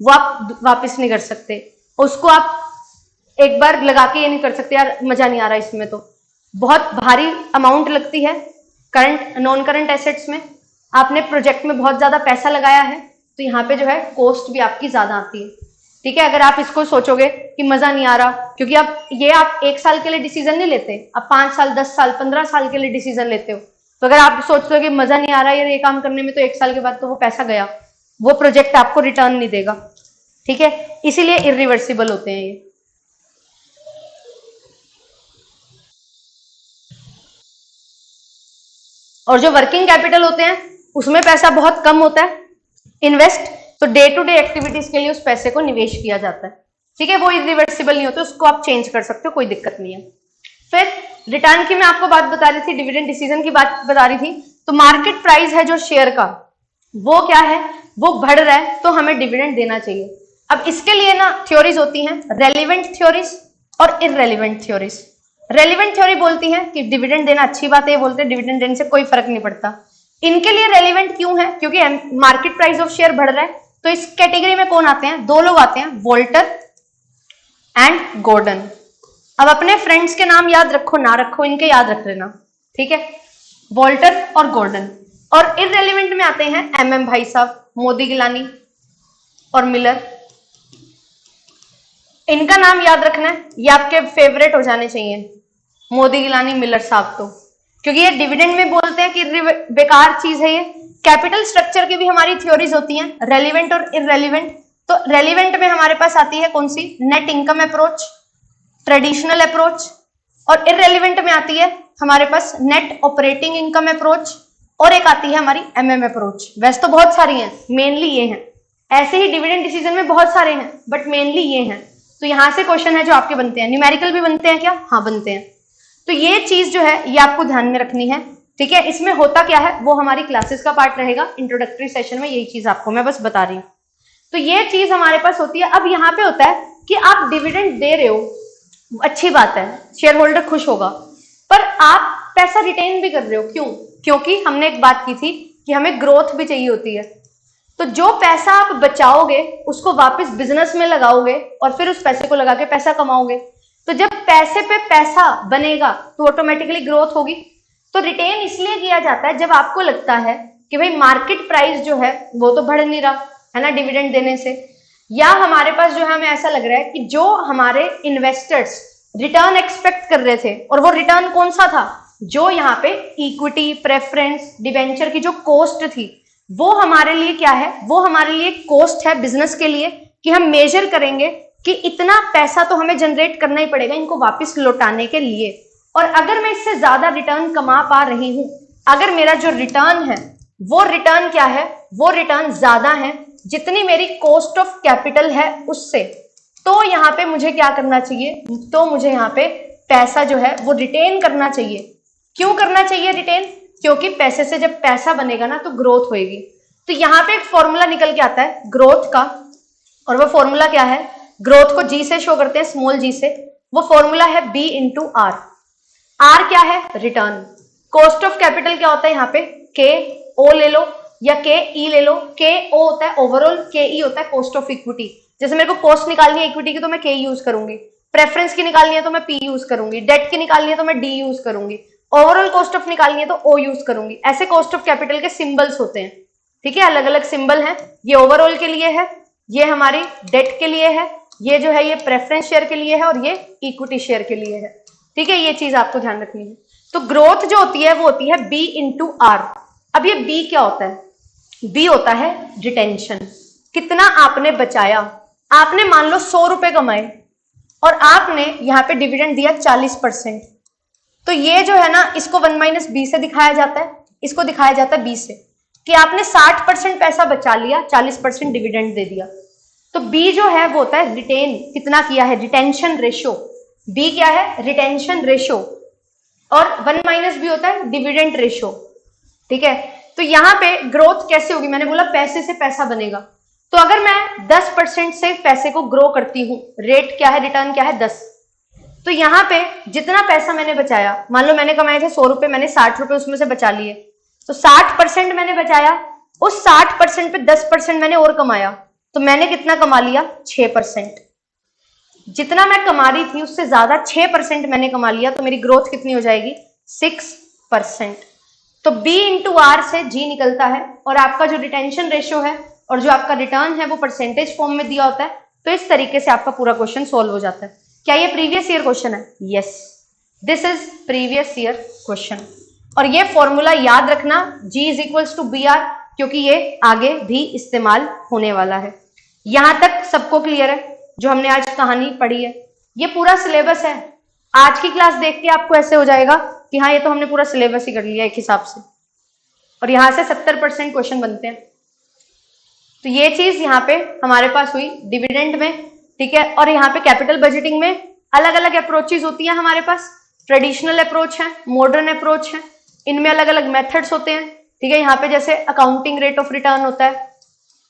वो आप वापस नहीं कर सकते, उसको आप एक बार लगा के ये नहीं कर सकते यार मजा नहीं आ रहा इसमें, तो बहुत भारी अमाउंट लगती है करंट नॉन करंट एसेट्स में। आपने प्रोजेक्ट में बहुत ज्यादा पैसा लगाया है तो यहाँ पे जो है कॉस्ट भी आपकी ज्यादा आती है। ठीक है, अगर आप इसको सोचोगे कि मजा नहीं आ रहा, क्योंकि आप 1 साल के लिए डिसीजन नहीं लेते, आप 5 साल 10 साल 15 साल के लिए डिसीजन लेते हो। तो अगर आप सोचते हो कि मजा नहीं आ रहा है ये काम करने में, तो 1 साल के बाद तो वो पैसा गया, वो प्रोजेक्ट आपको रिटर्न नहीं देगा। ठीक है, इसीलिए इरिवर्सिबल होते हैं ये। और जो वर्किंग कैपिटल होते हैं उसमें पैसा बहुत कम होता है इन्वेस्ट, तो डे टू डे एक्टिविटीज के लिए उस पैसे को निवेश किया जाता है। ठीक है, वो इरिवर्सिबल नहीं होते, उसको आप चेंज कर सकते हो, कोई दिक्कत नहीं है। फिर रिटर्न की मैं आपको बात बता रही थी, डिविडेंड डिसीजन की बात बता रही थी। तो मार्केट प्राइस है जो शेयर का, वो क्या है, वो बढ़ रहा है तो हमें डिविडेंड देना चाहिए। अब इसके लिए ना थ्योरीज होती हैं, रेलिवेंट थ्योरीज और इररेलिवेंट थ्योरीज। रेलिवेंट थ्योरी बोलती है कि डिविडेंड देना अच्छी बात है, बोलते हैं डिविडेंड देने से कोई फर्क नहीं पड़ता। इनके लिए रेलिवेंट क्यों है? क्योंकि मार्केट प्राइस ऑफ शेयर बढ़ रहा है। तो इस कैटेगरी में कौन आते हैं? 2 लोग आते हैं, वोल्टर एंड गॉर्डन। अब अपने फ्रेंड्स के नाम याद रखो ना रखो, इनके याद रख लेना। ठीक है, वोल्टर और गॉर्डन। और इररेलिवेंट में आते हैं MM भाई साहब, मोदी गिलानी और मिलर। इनका नाम याद रखना है, ये आपके फेवरेट हो जाने चाहिए, मोदी गिलानी मिलर साहब, तो क्योंकि ये डिविडेंड में बोलते हैं कि बेकार चीज है ये। कैपिटल स्ट्रक्चर की भी हमारी थ्योरीज होती हैं, रेलिवेंट और इररेलिवेंट। तो रेलिवेंट में हमारे पास आती है कौन सी? Net income approach, traditional approach. और इररेलिवेंट में आती है हमारे पास नेट ऑपरेटिंग इनकम अप्रोच, और एक आती है हमारी MM अप्रोच। वैसे तो बहुत सारी हैं, मेनली ये हैं। ऐसे ही डिविडेंड डिसीजन में बहुत सारे हैं, बट मेनली ये हैं। तो यहां से क्वेश्चन है जो आपके बनते हैं, न्यूमेरिकल भी बनते हैं क्या? हाँ बनते हैं। तो ये चीज जो है ये आपको ध्यान में रखनी है। ठीक है, इसमें होता क्या है वो हमारी क्लासेस का पार्ट रहेगा, इंट्रोडक्टरी सेशन में यही चीज आपको मैं बस बता रही हूँ। तो ये चीज हमारे पास होती है। अब यहाँ पे होता है कि आप डिविडेंड दे रहे हो, अच्छी बात है, शेयर होल्डर खुश होगा, पर आप पैसा रिटेन भी कर रहे हो। क्यों? क्योंकि हमने एक बात की थी कि हमें ग्रोथ भी चाहिए होती है। तो जो पैसा आप बचाओगे उसको वापस बिजनेस में लगाओगे और फिर उस पैसे को लगा के पैसा कमाओगे। तो जब पैसे पे पैसा बनेगा तो ऑटोमेटिकली ग्रोथ होगी। तो रिटेन इसलिए किया जाता है जब आपको लगता है कि भाई मार्केट प्राइस जो है वो तो बढ़ नहीं रहा है ना डिविडेंड देने से, या हमारे पास जो है हमें ऐसा लग रहा है कि जो हमारे इन्वेस्टर्स रिटर्न एक्सपेक्ट कर रहे थे, और वो रिटर्न कौन सा था? जो यहाँ पे इक्विटी, प्रेफरेंस, डिवेंचर की जो कॉस्ट थी वो हमारे लिए क्या है? वो हमारे लिए कॉस्ट है बिजनेस के लिए, कि हम मेजर करेंगे कि इतना पैसा तो हमें जनरेट करना ही पड़ेगा इनको वापस लौटाने के लिए। और अगर मैं इससे ज्यादा रिटर्न कमा पा रही हूं, अगर मेरा जो रिटर्न है वो रिटर्न क्या है? वो रिटर्न ज्यादा है जितनी मेरी कॉस्ट ऑफ कैपिटल है उससे, तो यहाँ पे मुझे क्या करना चाहिए? तो मुझे यहाँ पे पैसा जो है वो रिटेन करना चाहिए। क्यों करना चाहिए रिटेन? क्योंकि पैसे से जब पैसा बनेगा ना तो ग्रोथ होएगी। तो यहाँ पे एक फॉर्मूला निकल के आता है ग्रोथ का, और वो फॉर्मूला क्या है? ग्रोथ को G से शो करते हैं, स्मॉल g से। वो फॉर्मूला है B × R। R क्या है? रिटर्न। कॉस्ट ऑफ कैपिटल क्या होता है यहाँ पे? KO ले लो या KE ले लो। KO होता है ओवरऑल, KE होता है कॉस्ट ऑफ इक्विटी। जैसे मेरे को कॉस्ट निकालनी है इक्विटी की तो मैं K यूज करूंगी, प्रेफरेंस की निकालनी है तो मैं P यूज करूंगी, डेट की निकालनी है तो मैं D यूज करूंगी, ओवरऑल कॉस्ट ऑफ निकालनी है तो O यूज करूंगी। ऐसे कॉस्ट ऑफ कैपिटल के सिंबल्स होते हैं। ठीक है, अलग अलग सिंबल हैं। ये ओवरऑल के लिए है, ये हमारी डेट के लिए है, ये जो है ये प्रेफरेंस शेयर के लिए है, और ये इक्विटी शेयर के लिए है। ठीक है, ये चीज आपको ध्यान रखनी है। तो ग्रोथ जो होती है वो होती है B × R। अब ये B क्या होता है? B होता है रिटेंशन। कितना आपने बचाया? आपने मान लो 100 रुपए कमाए और आपने यहाँ पे डिविडेंड दिया 40%। तो ये जो है ना इसको 1 - B से दिखाया जाता है, इसको दिखाया जाता है B से, कि आपने 60% पैसा बचा लिया, 40% डिविडेंड दे दिया। तो B जो है वो होता है रिटेन, कितना किया है? Retention ratio. B क्या है? Retention ratio. और 1 - B होता है डिविडेंड रेशो। ठीक है, तो यहाँ पे ग्रोथ कैसे होगी, मैंने बोला पैसे से पैसा बनेगा। तो अगर मैं 10% से पैसे को ग्रो करती हूँ, रेट क्या है, रिटर्न क्या है 10, तो यहाँ पे जितना पैसा मैंने बचाया, मान लो मैंने कमाए थे 100 रुपए, मैंने 60 रुपए उसमें से बचा लिए, तो 60% मैंने बचाया, उस 60% पे 10% मैंने और कमाया, तो मैंने कितना कमा लिया 6%। जितना मैं कमा रही थी उससे ज्यादा 6% मैंने कमा लिया, तो मेरी ग्रोथ कितनी हो जाएगी 6%। तो B इंटू आर से G निकलता है, और आपका जो रिटेंशन रेशियो है और जो आपका रिटर्न है वो परसेंटेज फॉर्म में दिया होता है। तो इस तरीके से आपका पूरा क्वेश्चन सॉल्व हो जाता है। क्या ये प्रीवियस ईयर क्वेश्चन है? Yes, this is previous year question. और ये फॉर्मूला याद रखना, G is equals to B R, क्योंकि ये आगे भी इस्तेमाल होने वाला है। यहां तक सबको क्लियर है जो हमने आज कहानी पढ़ी है? ये पूरा सिलेबस है। आज की क्लास देख के आपको ऐसे हो जाएगा कि हाँ ये तो हमने पूरा सिलेबस ही कर लिया एक हिसाब से, और यहां से 70% क्वेश्चन बनते हैं। तो ये चीज यहाँ पे हमारे पास हुई डिविडेंड में, ठीक है। और यहाँ पे कैपिटल बजटिंग में अलग अलग अप्रोचेज होती हैं हमारे पास, ट्रेडिशनल अप्रोच है, मॉडर्न अप्रोच है, इनमें अलग अलग मेथड्स होते हैं, ठीक है। यहाँ पे जैसे अकाउंटिंग रेट ऑफ रिटर्न होता है,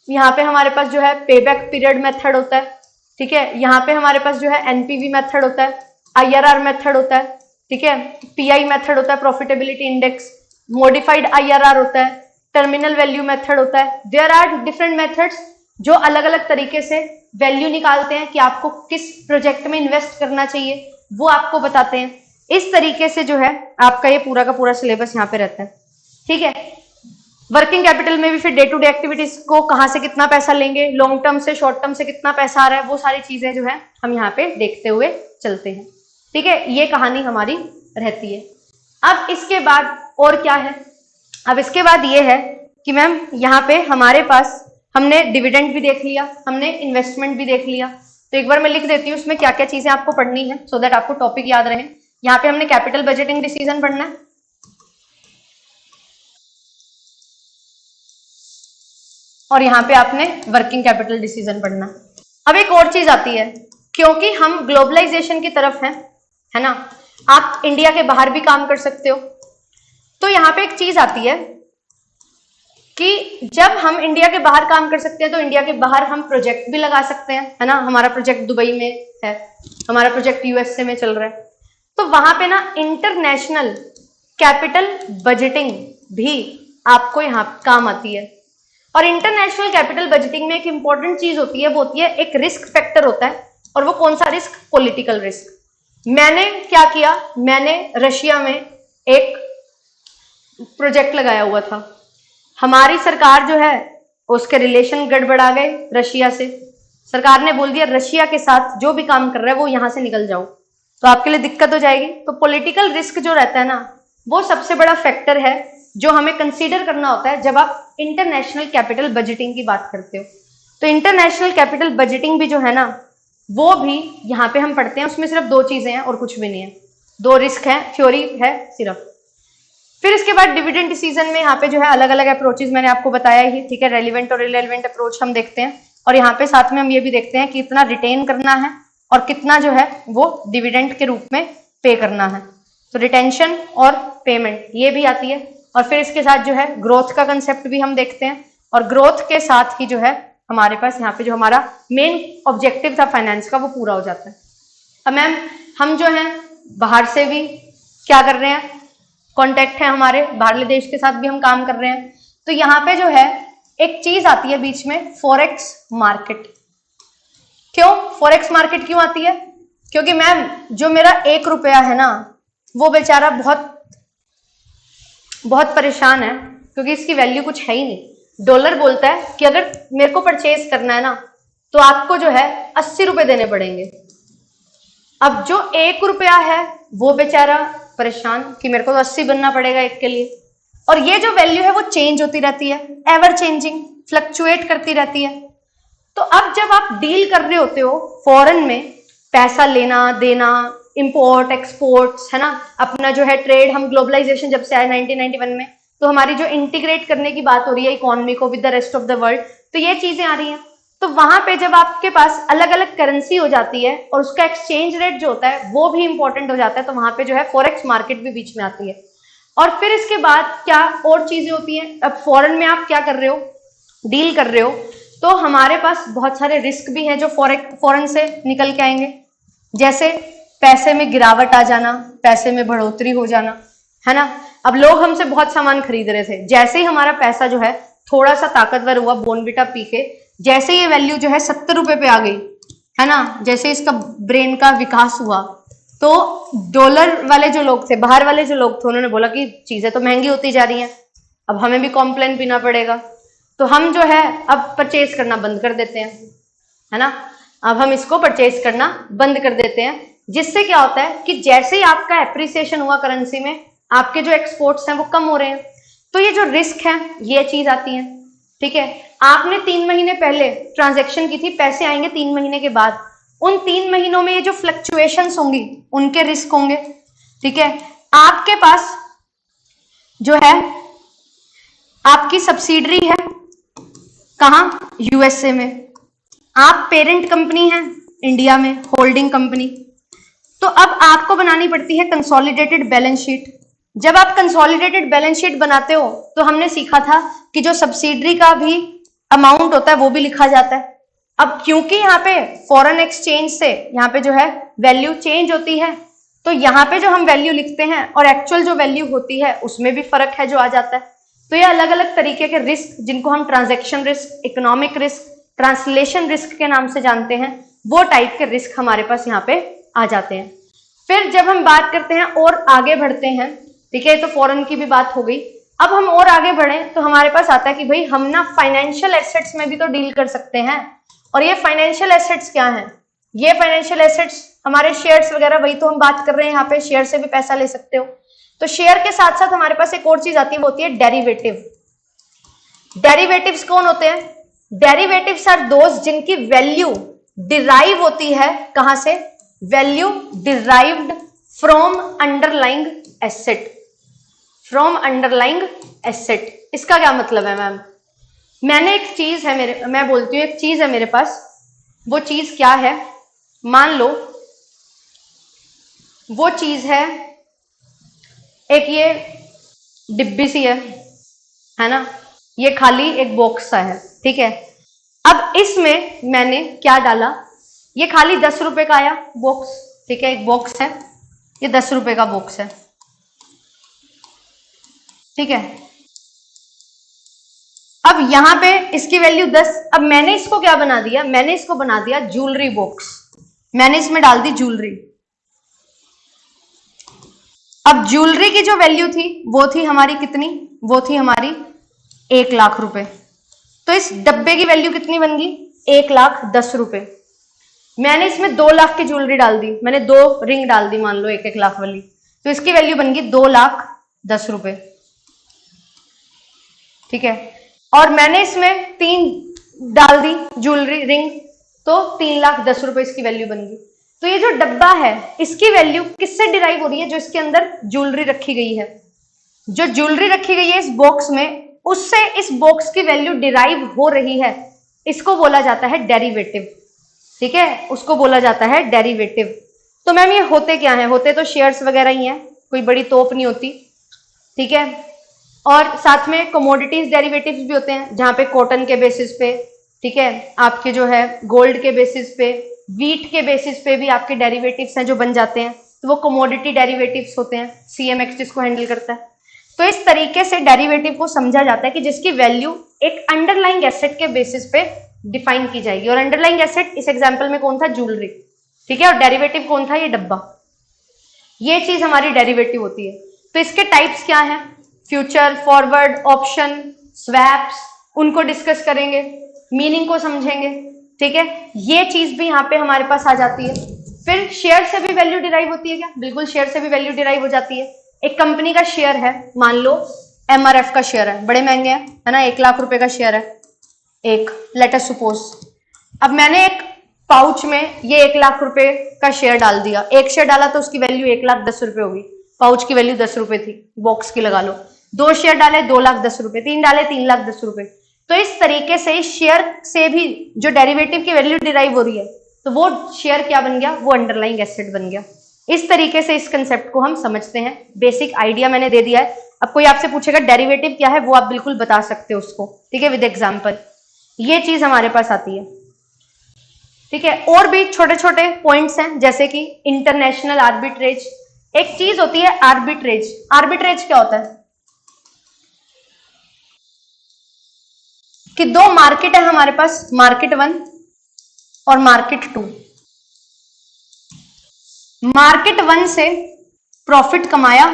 यहाँ पे हमारे पास जो है पे बैक पीरियड मेथड होता है, ठीक है। यहाँ पे हमारे पास जो है एनपीवी मेथड होता है, आईआरआर मेथड होता है, ठीक है, पीआई मेथड होता है, प्रॉफिटेबिलिटी इंडेक्स, मॉडिफाइड आईआरआर होता है, टर्मिनल वैल्यू मेथड होता है। देयर आर डिफरेंट मेथड्स जो अलग अलग तरीके से वैल्यू निकालते हैं कि आपको किस प्रोजेक्ट में इन्वेस्ट करना चाहिए, वो आपको बताते हैं। इस तरीके से जो है आपका ये पूरा का पूरा सिलेबस यहाँ पे रहता है, ठीक है। वर्किंग कैपिटल में भी फिर डे टू डे एक्टिविटीज को कहाँ से कितना पैसा लेंगे, लॉन्ग टर्म से शॉर्ट टर्म से कितना पैसा आ रहा है, वो सारी चीजें जो है हम यहाँ पे देखते हुए चलते हैं, ठीक है। ये कहानी हमारी रहती है। अब इसके बाद और क्या है? अब इसके बाद ये है कि मैम यहाँ पे हमारे पास हमने डिविडेंड भी देख लिया, हमने इन्वेस्टमेंट भी देख लिया। तो एक बार मैं लिख देती हूँ उसमें क्या क्या चीजें आपको पढ़नी है, सो दैट आपको टॉपिक याद रहे। यहाँ पे हमने कैपिटल बजटिंग डिसीजन पढ़ना है, और यहाँ पे आपने वर्किंग कैपिटल डिसीजन पढ़ना। अब एक और चीज आती है, क्योंकि हम ग्लोबलाइजेशन की तरफ हैं, है ना, आप इंडिया के बाहर भी काम कर सकते हो। तो यहाँ पे एक चीज आती है कि जब हम इंडिया के बाहर काम कर सकते हैं तो इंडिया के बाहर हम प्रोजेक्ट भी लगा सकते हैं, है ना। हमारा प्रोजेक्ट दुबई में है, हमारा प्रोजेक्ट यूएसए में चल रहा है, तो वहां पे ना इंटरनेशनल कैपिटल बजटिंग भी आपको यहाँ काम आती है। और इंटरनेशनल कैपिटल बजटिंग में एक इंपॉर्टेंट चीज होती है, वो होती है एक रिस्क फैक्टर होता है, और वो कौन सा रिस्क? Political risk. मैंने क्या किया, मैंने रशिया में एक प्रोजेक्ट लगाया हुआ था, हमारी सरकार जो है उसके रिलेशन गड़बड़ा गए रशिया से, सरकार ने बोल दिया रशिया के साथ जो भी काम कर रहा है वो यहां से निकल जाओ, तो आपके लिए दिक्कत हो जाएगी। तो पॉलिटिकल रिस्क जो रहता है ना, वो सबसे बड़ा फैक्टर है जो हमें कंसीडर करना होता है जब आप इंटरनेशनल कैपिटल बजटिंग की बात करते हो। तो इंटरनेशनल कैपिटल बजटिंग भी जो है ना, वो भी यहाँ पे हम पढ़ते हैं। उसमें सिर्फ दो चीजें हैं और कुछ भी नहीं है, दो रिस्क है, थ्योरी है सिर्फ। फिर इसके बाद डिविडेंड डिसीजन में यहाँ पे जो है अलग अलग अप्रोचेज मैंने आपको बताया ही, ठीक है। रेलिवेंट और इरेलीवेंट अप्रोच हम देखते हैं, और यहाँ पे साथ में हम ये भी देखते हैं कि कितना रिटेन करना है और कितना जो है वो डिविडेंड के रूप में पे करना है। तो रिटेंशन और पेमेंट ये भी आती है। और फिर इसके साथ जो है ग्रोथ का कंसेप्ट भी हम देखते हैं, और ग्रोथ के साथ ही जो है हमारे पास यहाँ पे जो हमारा मेन ऑब्जेक्टिव था फाइनेंस का, वो पूरा हो जाता है। अब मैम हम जो है बाहर से भी क्या कर रहे हैं, कॉन्टेक्ट है हमारे, बाहरले देश के साथ भी हम काम कर रहे हैं। तो यहाँ पे जो है एक चीज आती है बीच में, फॉरेक्स मार्केट। क्यों फॉरेक्स मार्केट क्यों आती है? क्योंकि मैम जो मेरा 1 रुपया है ना, वो बेचारा बहुत परेशान है, क्योंकि इसकी वैल्यू कुछ है ही नहीं। डॉलर बोलता है कि अगर मेरे को परचेज करना है ना, तो आपको जो है 80 रुपए देने पड़ेंगे। अब जो 1 रुपया है वो बेचारा परेशान कि मेरे को तो 80 बनना पड़ेगा एक के लिए। और ये जो वैल्यू है वो चेंज होती रहती है, एवर चेंजिंग, फ्लक्चुएट करती रहती है। तो अब जब आप डील कर रहे होते हो फॉरेन में, पैसा लेना देना, इंपोर्ट एक्सपोर्ट्स, है ना, अपना जो है ट्रेड, हम ग्लोबलाइजेशन जब से आए 1991 में, तो हमारी जो इंटीग्रेट करने की बात हो रही है इकोनॉमी को with the rest of the world, तो ये चीजें आ रही हैं। तो वहां पे जब आपके पास अलग अलग करेंसी हो जाती है और उसका एक्सचेंज रेट जो होता है वो भी इंपॉर्टेंट हो जाता है, तो वहां पे जो है फॉरेक्स मार्केट भी बीच में आती है। और फिर इसके बाद क्या और चीजें होती हैं। अब फॉरेन में आप क्या कर रहे हो, डील कर रहे हो, तो हमारे पास बहुत सारे रिस्क भी हैं जो फॉरेन से निकल के आएंगे, जैसे पैसे में गिरावट आ जाना, पैसे में बढ़ोतरी हो जाना, है ना। अब लोग हमसे बहुत सामान खरीद रहे थे, जैसे ही हमारा पैसा जो है थोड़ा सा ताकतवर हुआ बोर्नविटा पी के, जैसे ये वैल्यू जो है 70 रुपए पे आ गई, है ना, जैसे इसका ब्रेन का विकास हुआ, तो डॉलर वाले जो लोग थे, बाहर वाले जो लोग थे, उन्होंने बोला कि चीजें तो महंगी होती जा रही हैं, अब हमें भी कॉम्प्लेन पीना पड़ेगा, तो हम जो है अब परचेज करना बंद कर देते हैं, है ना। अब हम इसको परचेज करना बंद कर देते हैं, जिससे क्या होता है कि जैसे ही आपका एप्रिसिएशन हुआ करेंसी में, आपके जो एक्सपोर्ट्स हैं वो कम हो रहे हैं, तो ये जो रिस्क है ये चीज आती है। ठीक है, आपने 3 महीने पहले ट्रांजैक्शन की थी, पैसे आएंगे 3 महीने के बाद, उन 3 महीनों में ये जो फ्लक्चुएशंस होंगी उनके रिस्क होंगे। ठीक है, आपके पास जो है आपकी सब्सिडरी है कहां, यूएसए में, आप पेरेंट कंपनी है इंडिया में, होल्डिंग कंपनी, तो अब आपको बनानी पड़ती है कंसोलिडेटेड बैलेंस शीट। जब आप कंसोलिडेटेड बैलेंस शीट बनाते हो तो हमने सीखा था कि जो सब्सिडरी का भी अमाउंट होता है वो भी लिखा जाता है। अब क्योंकि यहाँ पे फॉरेन एक्सचेंज से यहाँ पे जो है वैल्यू चेंज होती है, तो यहाँ पे जो हम वैल्यू लिखते हैं और एक्चुअल जो वैल्यू होती है उसमें भी फर्क है जो आ जाता है। तो ये अलग अलग तरीके के रिस्क, जिनको हम transaction risk, economic risk, translation risk के नाम से जानते हैं, वो टाइप के रिस्क हमारे पास यहाँ पे आ जाते हैं। फिर जब हम बात करते हैं और आगे बढ़ते हैं, ठीक है, तो फॉरेन की भी बात हो गई, अब हम और आगे बढ़े तो हमारे पास आता है कि भाई हम ना फाइनेंशियल एसेट्स में भी तो डील कर सकते हैं। और ये फाइनेंशियल एसेट्स क्या हैं, ये फाइनेंशियल एसेट्स हमारे शेयर्स वगैरह, वही तो हम बात कर रहे हैं यहाँ पे, शेयर से भी पैसा ले सकते हो। तो शेयर के साथ साथ हमारे पास एक और चीज आती है, वो होती है डेरिवेटिव। डेरिवेटिव्स कौन होते हैं, डेरिवेटिव्स आर दोज जिनकी वैल्यू डिराइव होती है कहां से, value derived from underlying asset, from underlying asset. इसका क्या मतलब है मैम, मैंने एक चीज है मेरे, मैं बोलती हूँ एक चीज है मेरे पास, वो चीज क्या है, मान लो वो चीज है एक ये डिब्बी सी है ना, ये खाली एक बॉक्स सा है, ठीक है। अब इसमें मैंने क्या डाला, ये खाली 10 रुपए का आया बॉक्स, ठीक है, एक बॉक्स है, ये 10 रुपए का बॉक्स है, ठीक है। अब यहां पे इसकी वैल्यू 10, अब मैंने इसको क्या बना दिया, मैंने इसको बना दिया ज्वेलरी बॉक्स, मैंने इसमें डाल दी ज्वेलरी। अब ज्वेलरी की जो वैल्यू थी वो थी हमारी कितनी, वो थी हमारी 1 लाख रुपए, तो इस डब्बे की वैल्यू कितनी बन गई, 1,10,000 रुपए। मैंने इसमें 2 लाख की ज्वेलरी डाल दी, मैंने 2 रिंग डाल दी, मान लो 1-1 लाख वाली, तो इसकी वैल्यू बन गई 2,10,000 रुपए, ठीक है। और मैंने इसमें 3 डाल दी ज्वेलरी रिंग, तो 3,10,000 रुपए इसकी वैल्यू बन गई। तो ये जो डब्बा है इसकी वैल्यू किससे डिराइव हो रही है, जो इसके अंदर ज्वेलरी रखी गई है, जो ज्वेलरी रखी गई है इस बॉक्स में, उससे इस बॉक्स की वैल्यू डिराइव हो रही है, इसको बोला जाता है डेरिवेटिव, ठीक है, उसको बोला जाता है डेरिवेटिव। तो मैम ये होते क्या है, होते तो शेयर्स वगैरह ही हैं, कोई बड़ी तोप नहीं होती, ठीक है। और साथ में कमोडिटीज डेरिवेटिव्स भी होते हैं, जहां पे कॉटन के बेसिस पे, ठीक है, आपके जो है गोल्ड के बेसिस पे, वीट के बेसिस पे भी आपके डेरिवेटिव्स हैं जो बन जाते हैं, तो वो कमोडिटी डेरिवेटिव्स होते हैं, सीएमएक्स जिसको हैंडल करता है। तो इस तरीके से डेरिवेटिव को समझा जाता है कि जिसकी वैल्यू एक अंडरलाइंग एसेट के बेसिस पे डिफाइन की जाएगी, और अंडरलाइंग एसेट इस एग्जांपल में कौन था, ज्वेलरी, ठीक है, और डेरिवेटिव कौन था, ये डब्बा। ये चीज हमारी डेरिवेटिव होती है। तो इसके टाइप्स क्या हैं, फ्यूचर, फॉरवर्ड, ऑप्शन, स्वैप्स, उनको डिस्कस करेंगे, मीनिंग को समझेंगे, ठीक है। ये चीज भी यहाँ पे हमारे पास आ जाती है। फिर शेयर से भी वैल्यू डिराइव होती है क्या, बिल्कुल शेयर से भी वैल्यू डिराइव हो जाती है। एक कंपनी का शेयर है, मान लो एमआरएफ का शेयर है, बड़े महंगे हैं, है ना, 1 लाख रुपए का शेयर है एक, लेट अस सपोज। अब मैंने एक पाउच में ये 1 लाख रुपए का शेयर डाल दिया, एक शेयर डाला तो उसकी वैल्यू 1,10,000 रुपए होगी, पाउच की वैल्यू 10 रुपए थी, बॉक्स की लगा लो। 2 शेयर डाले 2,10,000 रुपए, 3 डाले 3,10,000 रुपए। तो इस तरीके से शेयर से भी जो डेरिवेटिव की वैल्यू डिराइव हो रही है, तो वो शेयर क्या बन गया, वो अंडरलाइंग एसेट बन गया, इस तरीके से इस कंसेप्ट को हम समझते हैं। बेसिक आइडिया मैंने दे दिया है। अब कोई आपसे पूछेगा डेरिवेटिव क्या है, वो आप बिल्कुल बता सकते हो उसको, ठीक है, विद एग्जांपल। ये चीज हमारे पास आती है, ठीक है। और भी छोटे छोटे पॉइंट्स हैं, जैसे कि इंटरनेशनल आर्बिट्रेज। एक चीज होती है आर्बिट्रेज। आर्बिट्रेज क्या होता है कि दो मार्केट है हमारे पास, मार्केट 1 और मार्केट 2। मार्केट 1 से प्रॉफिट कमाया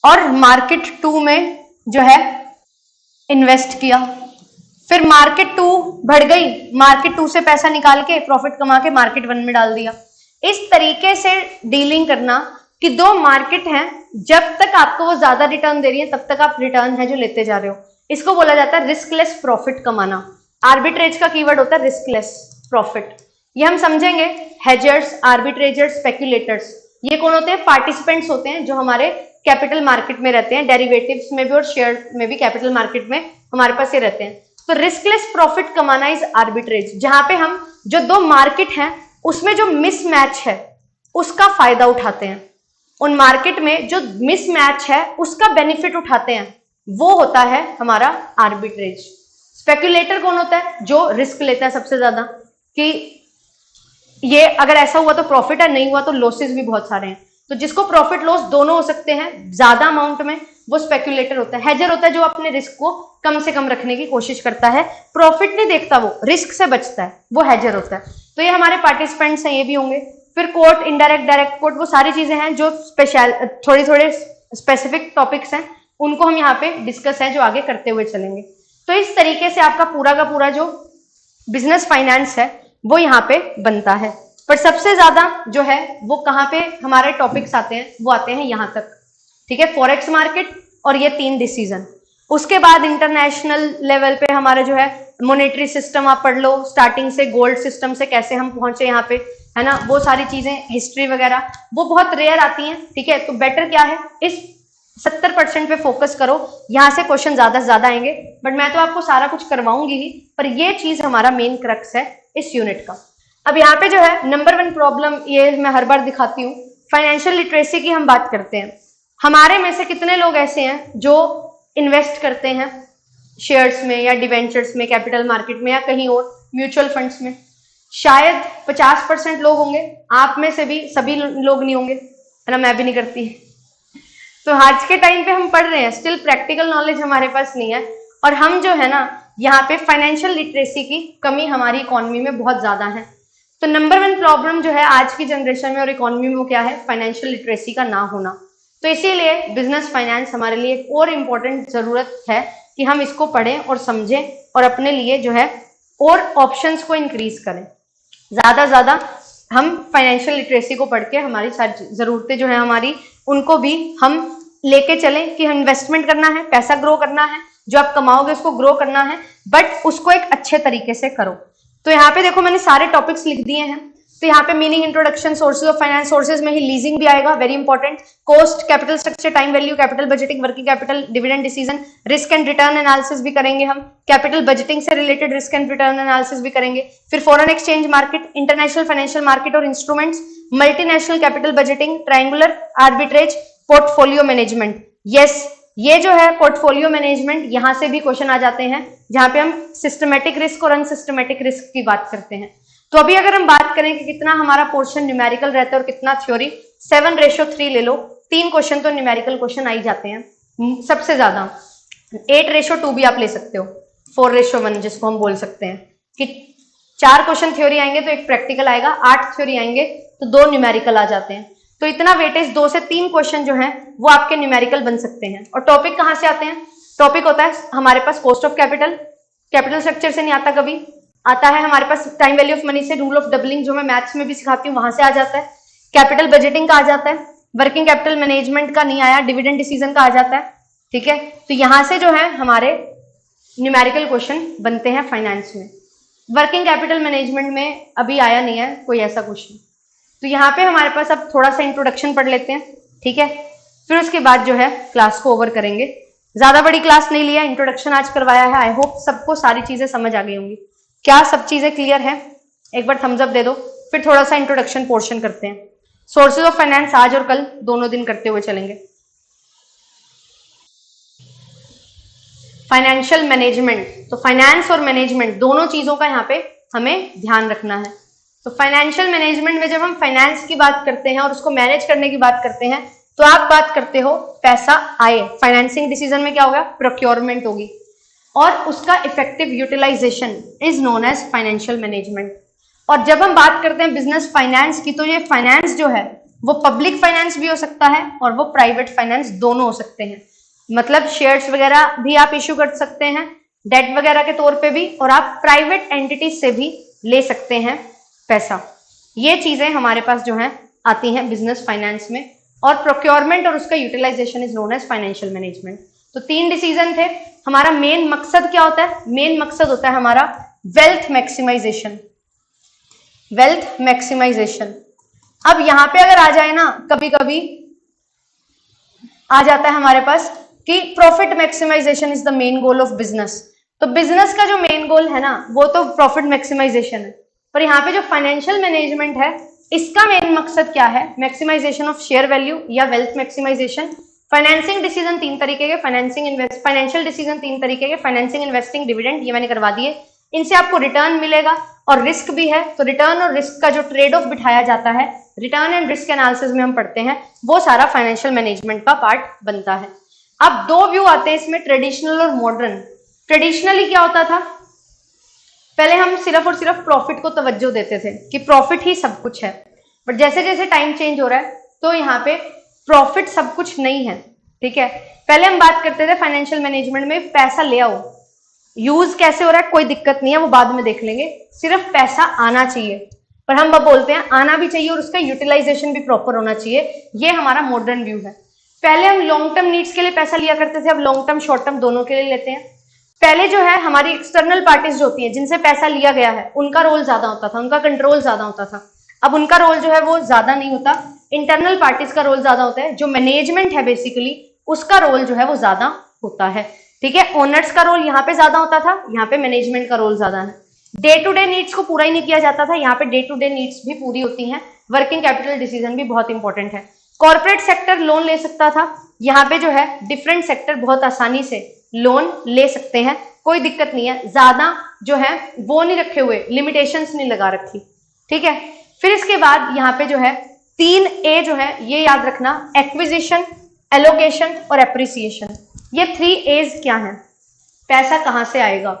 और मार्केट 2 में जो है इन्वेस्ट किया, फिर मार्केट 2 बढ़ गई, मार्केट 2 से पैसा निकाल के प्रॉफिट कमा के मार्केट 1 में डाल दिया। इस तरीके से डीलिंग करना कि दो मार्केट हैं, जब तक आपको वो ज्यादा रिटर्न दे रही है तब तक आप रिटर्न है जो लेते जा रहे हो, इसको बोला जाता है रिस्कलेस प्रॉफिट कमाना। आर्बिट्रेज का कीवर्ड होता है रिस्कलेस प्रॉफिट। ये हम समझेंगे। हेजर्स, आर्बिट्रेजर्स, स्पेक्युलेटर्स, ये कौन होते हैं? पार्टिसिपेंट्स होते हैं जो हमारे कैपिटल मार्केट में रहते हैं, डेरिवेटिव्स में भी और शेयर में भी कैपिटल मार्केट में हमारे पास ये रहते हैं। तो रिस्कलेस प्रॉफिट कमाना इज आर्बिट्रेज, जहां पे हम जो दो मार्केट हैं उसमें जो मिसमैच है उसका फायदा उठाते हैं। उन मार्केट में जो मिसमैच है उसका बेनिफिट उठाते हैं, वो होता है हमारा आर्बिट्रेज। स्पेक्युलेटर कौन होता है? जो रिस्क लेता है सबसे ज्यादा, कि ये अगर ऐसा हुआ तो प्रॉफिट है, नहीं हुआ तो लॉसेस भी बहुत सारे हैं। तो जिसको प्रॉफिट लॉस दोनों हो सकते हैं ज्यादा अमाउंट में, वो स्पेक्युलेटर होता है। हेजर होता है जो अपने रिस्क को कम से कम रखने की कोशिश करता है, प्रॉफिट नहीं देखता, वो रिस्क से बचता है, वो हेजर होता है। तो ये हमारे पार्टिसिपेंट्स हैं, ये भी होंगे। फिर कोट, इनडायरेक्ट, डायरेक्ट कोट, वो सारी चीजें हैं जो स्पेशल थोड़े स्पेसिफिक टॉपिक्स हैं, उनको हम यहाँ पे डिस्कस है जो आगे करते हुए चलेंगे। तो इस तरीके से आपका पूरा का पूरा जो बिजनेस फाइनेंस है वो यहाँ पे बनता है। पर सबसे ज्यादा जो है वो कहाँ पे हमारे टॉपिक्स आते हैं, वो आते हैं यहाँ तक, ठीक है, फॉरेक्स मार्केट और ये 3 डिसीजन। उसके बाद इंटरनेशनल लेवल पे हमारा जो है मॉनेटरी सिस्टम आप पढ़ लो, स्टार्टिंग से गोल्ड सिस्टम से कैसे हम पहुंचे यहाँ पे, है ना, वो सारी चीजें, हिस्ट्री वगैरह, वो बहुत रेयर आती हैं, ठीक है। तो बेटर क्या है, इस 70% पे फोकस करो, यहाँ से क्वेश्चन ज्यादा से ज्यादा आएंगे। बट मैं तो आपको सारा कुछ करवाऊंगी ही, पर ये चीज हमारा मेन क्रक्स है इस यूनिट का। अब यहाँ पे जो है नंबर 1 प्रॉब्लम, ये मैं हर बार दिखाती हूँ, फाइनेंशियल लिटरेसी की हम बात करते हैं। हमारे में से कितने लोग ऐसे हैं जो इन्वेस्ट करते हैं शेयर्स में या डिवेंचर्स में, कैपिटल मार्केट में या कहीं और म्यूचुअल फंड्स में? शायद 50% लोग होंगे, आप में से भी सभी लोग नहीं होंगे, है ना, मैं भी नहीं करती। तो आज के टाइम पे हम पढ़ रहे हैं, स्टिल प्रैक्टिकल नॉलेज हमारे पास नहीं है, और हम जो है ना यहाँ पे फाइनेंशियल लिटरेसी की कमी हमारी इकोनॉमी में बहुत ज्यादा है। तो नंबर 1 प्रॉब्लम जो है आज की जनरेशन में और इकोनॉमी में वो क्या है? फाइनेंशियल लिटरेसी का ना होना। तो इसीलिए बिजनेस फाइनेंस हमारे लिए एक और इम्पोर्टेंट जरूरत है कि हम इसको पढ़ें और समझें और अपने लिए जो है और ऑप्शंस को इंक्रीज करें। ज्यादा हम फाइनेंशियल लिटरेसी को पढ़ के हमारी सारी जरूरतें जो है हमारी, उनको भी हम लेके चलें कि इन्वेस्टमेंट करना है, पैसा ग्रो करना है, जो आप कमाओगे उसको ग्रो करना है, बट उसको एक अच्छे तरीके से करो। तो यहाँ पे देखो मैंने सारे टॉपिक्स लिख दिए हैं। तो यहाँ पे meaning, introduction, sources of finance, sources में ही लीजिंग भी आएगा, very important, cost, capital structure, time value, capital budgeting, working capital, dividend decision, risk and return analysis भी करेंगे हम, कैपिटल बजटिंग से related risk and return analysis भी करेंगे। फिर foreign exchange market, international financial market और instruments, multinational capital budgeting, triangular arbitrage, portfolio management. Yes, ये जो है पोर्टफोलियो मैनेजमेंट, यहां से भी क्वेश्चन आ जाते हैं, जहां पे हम सिस्टमेटिक रिस्क और अनसिस्टमेटिक रिस्क की बात करते हैं। तो अभी अगर हम बात करें कि कितना हमारा पोर्शन न्यूमेरिकल रहता है और कितना थ्योरी, 7:3 ले लो, 3 क्वेश्चन तो न्यूमेरिकल क्वेश्चन आ ही जाते हैं सबसे ज्यादा। 8:2 भी आप ले सकते हो, 4:1 जिसको हम बोल सकते हैं कि 4 क्वेश्चन थ्योरी आएंगे तो 1 प्रैक्टिकल आएगा, 8 थ्योरी आएंगे तो 2 न्यूमेरिकल आ जाते हैं। तो इतना वेटेज, 2 से 3 क्वेश्चन जो है वो आपके न्यूमेरिकल बन सकते हैं। और टॉपिक कहां से आते हैं? टॉपिक होता है हमारे पास cost of capital, capital structure से नहीं आता, कभी आता है हमारे पास टाइम वैल्यू ऑफ मनी से, रूल ऑफ डबलिंग जो मैं मैथ्स में भी सिखाती हूँ वहां से आ जाता है, कैपिटल बजटिंग का आ जाता है, वर्किंग कैपिटल मैनेजमेंट का नहीं आया, डिविडेंड डिसीजन का आ जाता है, ठीक है। तो यहां से जो है हमारे न्यूमेरिकल क्वेश्चन बनते हैं फाइनेंस में। वर्किंग कैपिटल मैनेजमेंट में अभी आया नहीं है कोई ऐसा क्वेश्चन। तो यहाँ पे हमारे पास अब थोड़ा सा इंट्रोडक्शन पढ़ लेते हैं, ठीक है, फिर उसके बाद जो है क्लास को ओवर करेंगे। ज्यादा बड़ी क्लास नहीं लिया, इंट्रोडक्शन आज करवाया है। आई होप सबको सारी चीजें समझ आ गई होंगी। क्या सब चीजें क्लियर है? एक बार थम्स अप दे दो। फिर थोड़ा सा इंट्रोडक्शन पोर्शन करते हैं। सोर्सेज ऑफ फाइनेंस आज और कल दोनों दिन करते हुए चलेंगे। फाइनेंशियल मैनेजमेंट, तो फाइनेंस और मैनेजमेंट दोनों चीजों का यहाँ पे हमें ध्यान रखना है। तो फाइनेंशियल मैनेजमेंट में जब हम फाइनेंस की बात करते हैं और उसको मैनेज करने की बात करते हैं तो आप बात करते हो पैसा आए। फाइनेंसिंग डिसीजन में क्या होगा, प्रोक्योरमेंट होगी और उसका effective utilisation is known as financial management. और जब हम बात करते हैं बिजनेस फाइनेंस की, तो ये फाइनेंस जो है वो पब्लिक फाइनेंस भी हो सकता है और वो प्राइवेट फाइनेंस दोनों हो सकते हैं। मतलब शेयर्स वगैरह भी आप इश्यू कर सकते हैं डेट वगैरह के तौर पे भी, और आप प्राइवेट एंटिटीज से भी ले सकते हैं पैसा। ये चीजें हमारे पास जो है आती हैं बिजनेस फाइनेंस में, और प्रोक्योरमेंट और उसका utilisation is known as financial management. तो 3 डिसीजन थे। हमारा मेन मकसद क्या होता है, मेन मकसद होता है हमारा वेल्थ मैक्सिमाइजेशन, वेल्थ मैक्सिमाइजेशन। अब यहां पे अगर आ जाए ना, कभी कभी आ जाता है हमारे पास कि profit maximisation is the main goal of business. तो बिजनेस का जो मेन गोल है ना वो तो प्रॉफिट मैक्सिमाइजेशन है, पर यहाँ पे जो फाइनेंशियल मैनेजमेंट है इसका मेन मकसद क्या है, मैक्सिमाइजेशन ऑफ शेयर वैल्यू या वेल्थ मैक्सिमाइजेशन। फाइनेंसिंग डिसीजन 3 तरीके के, फाइनेंशियल डिसीजन 3 तरीके के, फाइनेंसिंग, इन्वेस्टिंग, डिविडेंड, ये मैंने करवा दिए। इनसे आपको रिटर्न मिलेगा और रिस्क भी है। तो रिटर्न और रिस्क का जो ट्रेड ऑफ बिठाया जाता है, रिटर्न एंड रिस्क एनालिसिस में हम पढ़ते हैं, वो सारा फाइनेंशियल मैनेजमेंट का पार्ट बनता है। अब 2 व्यू आते हैं इसमें, ट्रेडिशनल और मॉडर्न। ट्रेडिशनली क्या होता था, पहले हम सिर्फ और सिर्फ प्रॉफिट को तवज्जो देते थे कि प्रॉफिट ही सब कुछ है। बट जैसे जैसे टाइम चेंज हो रहा है तो यहाँ पे प्रॉफिट सब कुछ नहीं है, ठीक है। पहले हम बात करते थे फाइनेंशियल मैनेजमेंट में पैसा ले आओ, यूज कैसे हो रहा है कोई दिक्कत नहीं है, वो बाद में देख लेंगे, सिर्फ पैसा आना चाहिए। पर हम अब बोलते हैं आना भी चाहिए और उसका यूटिलाइजेशन भी प्रॉपर होना चाहिए। ये हमारा मॉडर्न व्यू है। पहले हम लॉन्ग टर्म नीड्स के लिए पैसा लिया करते थे, अब लॉन्ग टर्म शॉर्ट टर्म दोनों के लिए लेते हैं। पहले जो है हमारी एक्सटर्नल पार्टीज जो होती है जिनसे पैसा लिया गया है उनका रोल ज्यादा होता था, उनका कंट्रोल ज्यादा होता था। अब उनका रोल जो है वो ज्यादा नहीं होता, इंटरनल पार्टीज का रोल ज्यादा होता है। जो मैनेजमेंट है बेसिकली उसका रोल जो है वो ज्यादा होता है, ठीक है। ओनर्स का रोल यहाँ पे ज्यादा होता था, यहाँ पे मैनेजमेंट का रोल ज्यादा है। डे टू डे नीड्स को पूरा ही नहीं किया जाता था, यहाँ पे डे टू डे नीड्स भी पूरी होती हैं। वर्किंग कैपिटल डिसीजन भी बहुत इंपॉर्टेंट है। कॉर्पोरेट सेक्टर लोन ले सकता था, यहाँ पे जो है डिफरेंट सेक्टर बहुत आसानी से लोन ले सकते हैं, कोई दिक्कत नहीं है। ज्यादा जो है वो नहीं रखे हुए, लिमिटेशंस नहीं लगा रखी, ठीक है। फिर इसके बाद यहाँ पे जो है 3A जो है ये याद रखना, एक्विजिशन, एलोकेशन और एप्रिसिएशन। ये 3A's क्या है, पैसा कहां से आएगा,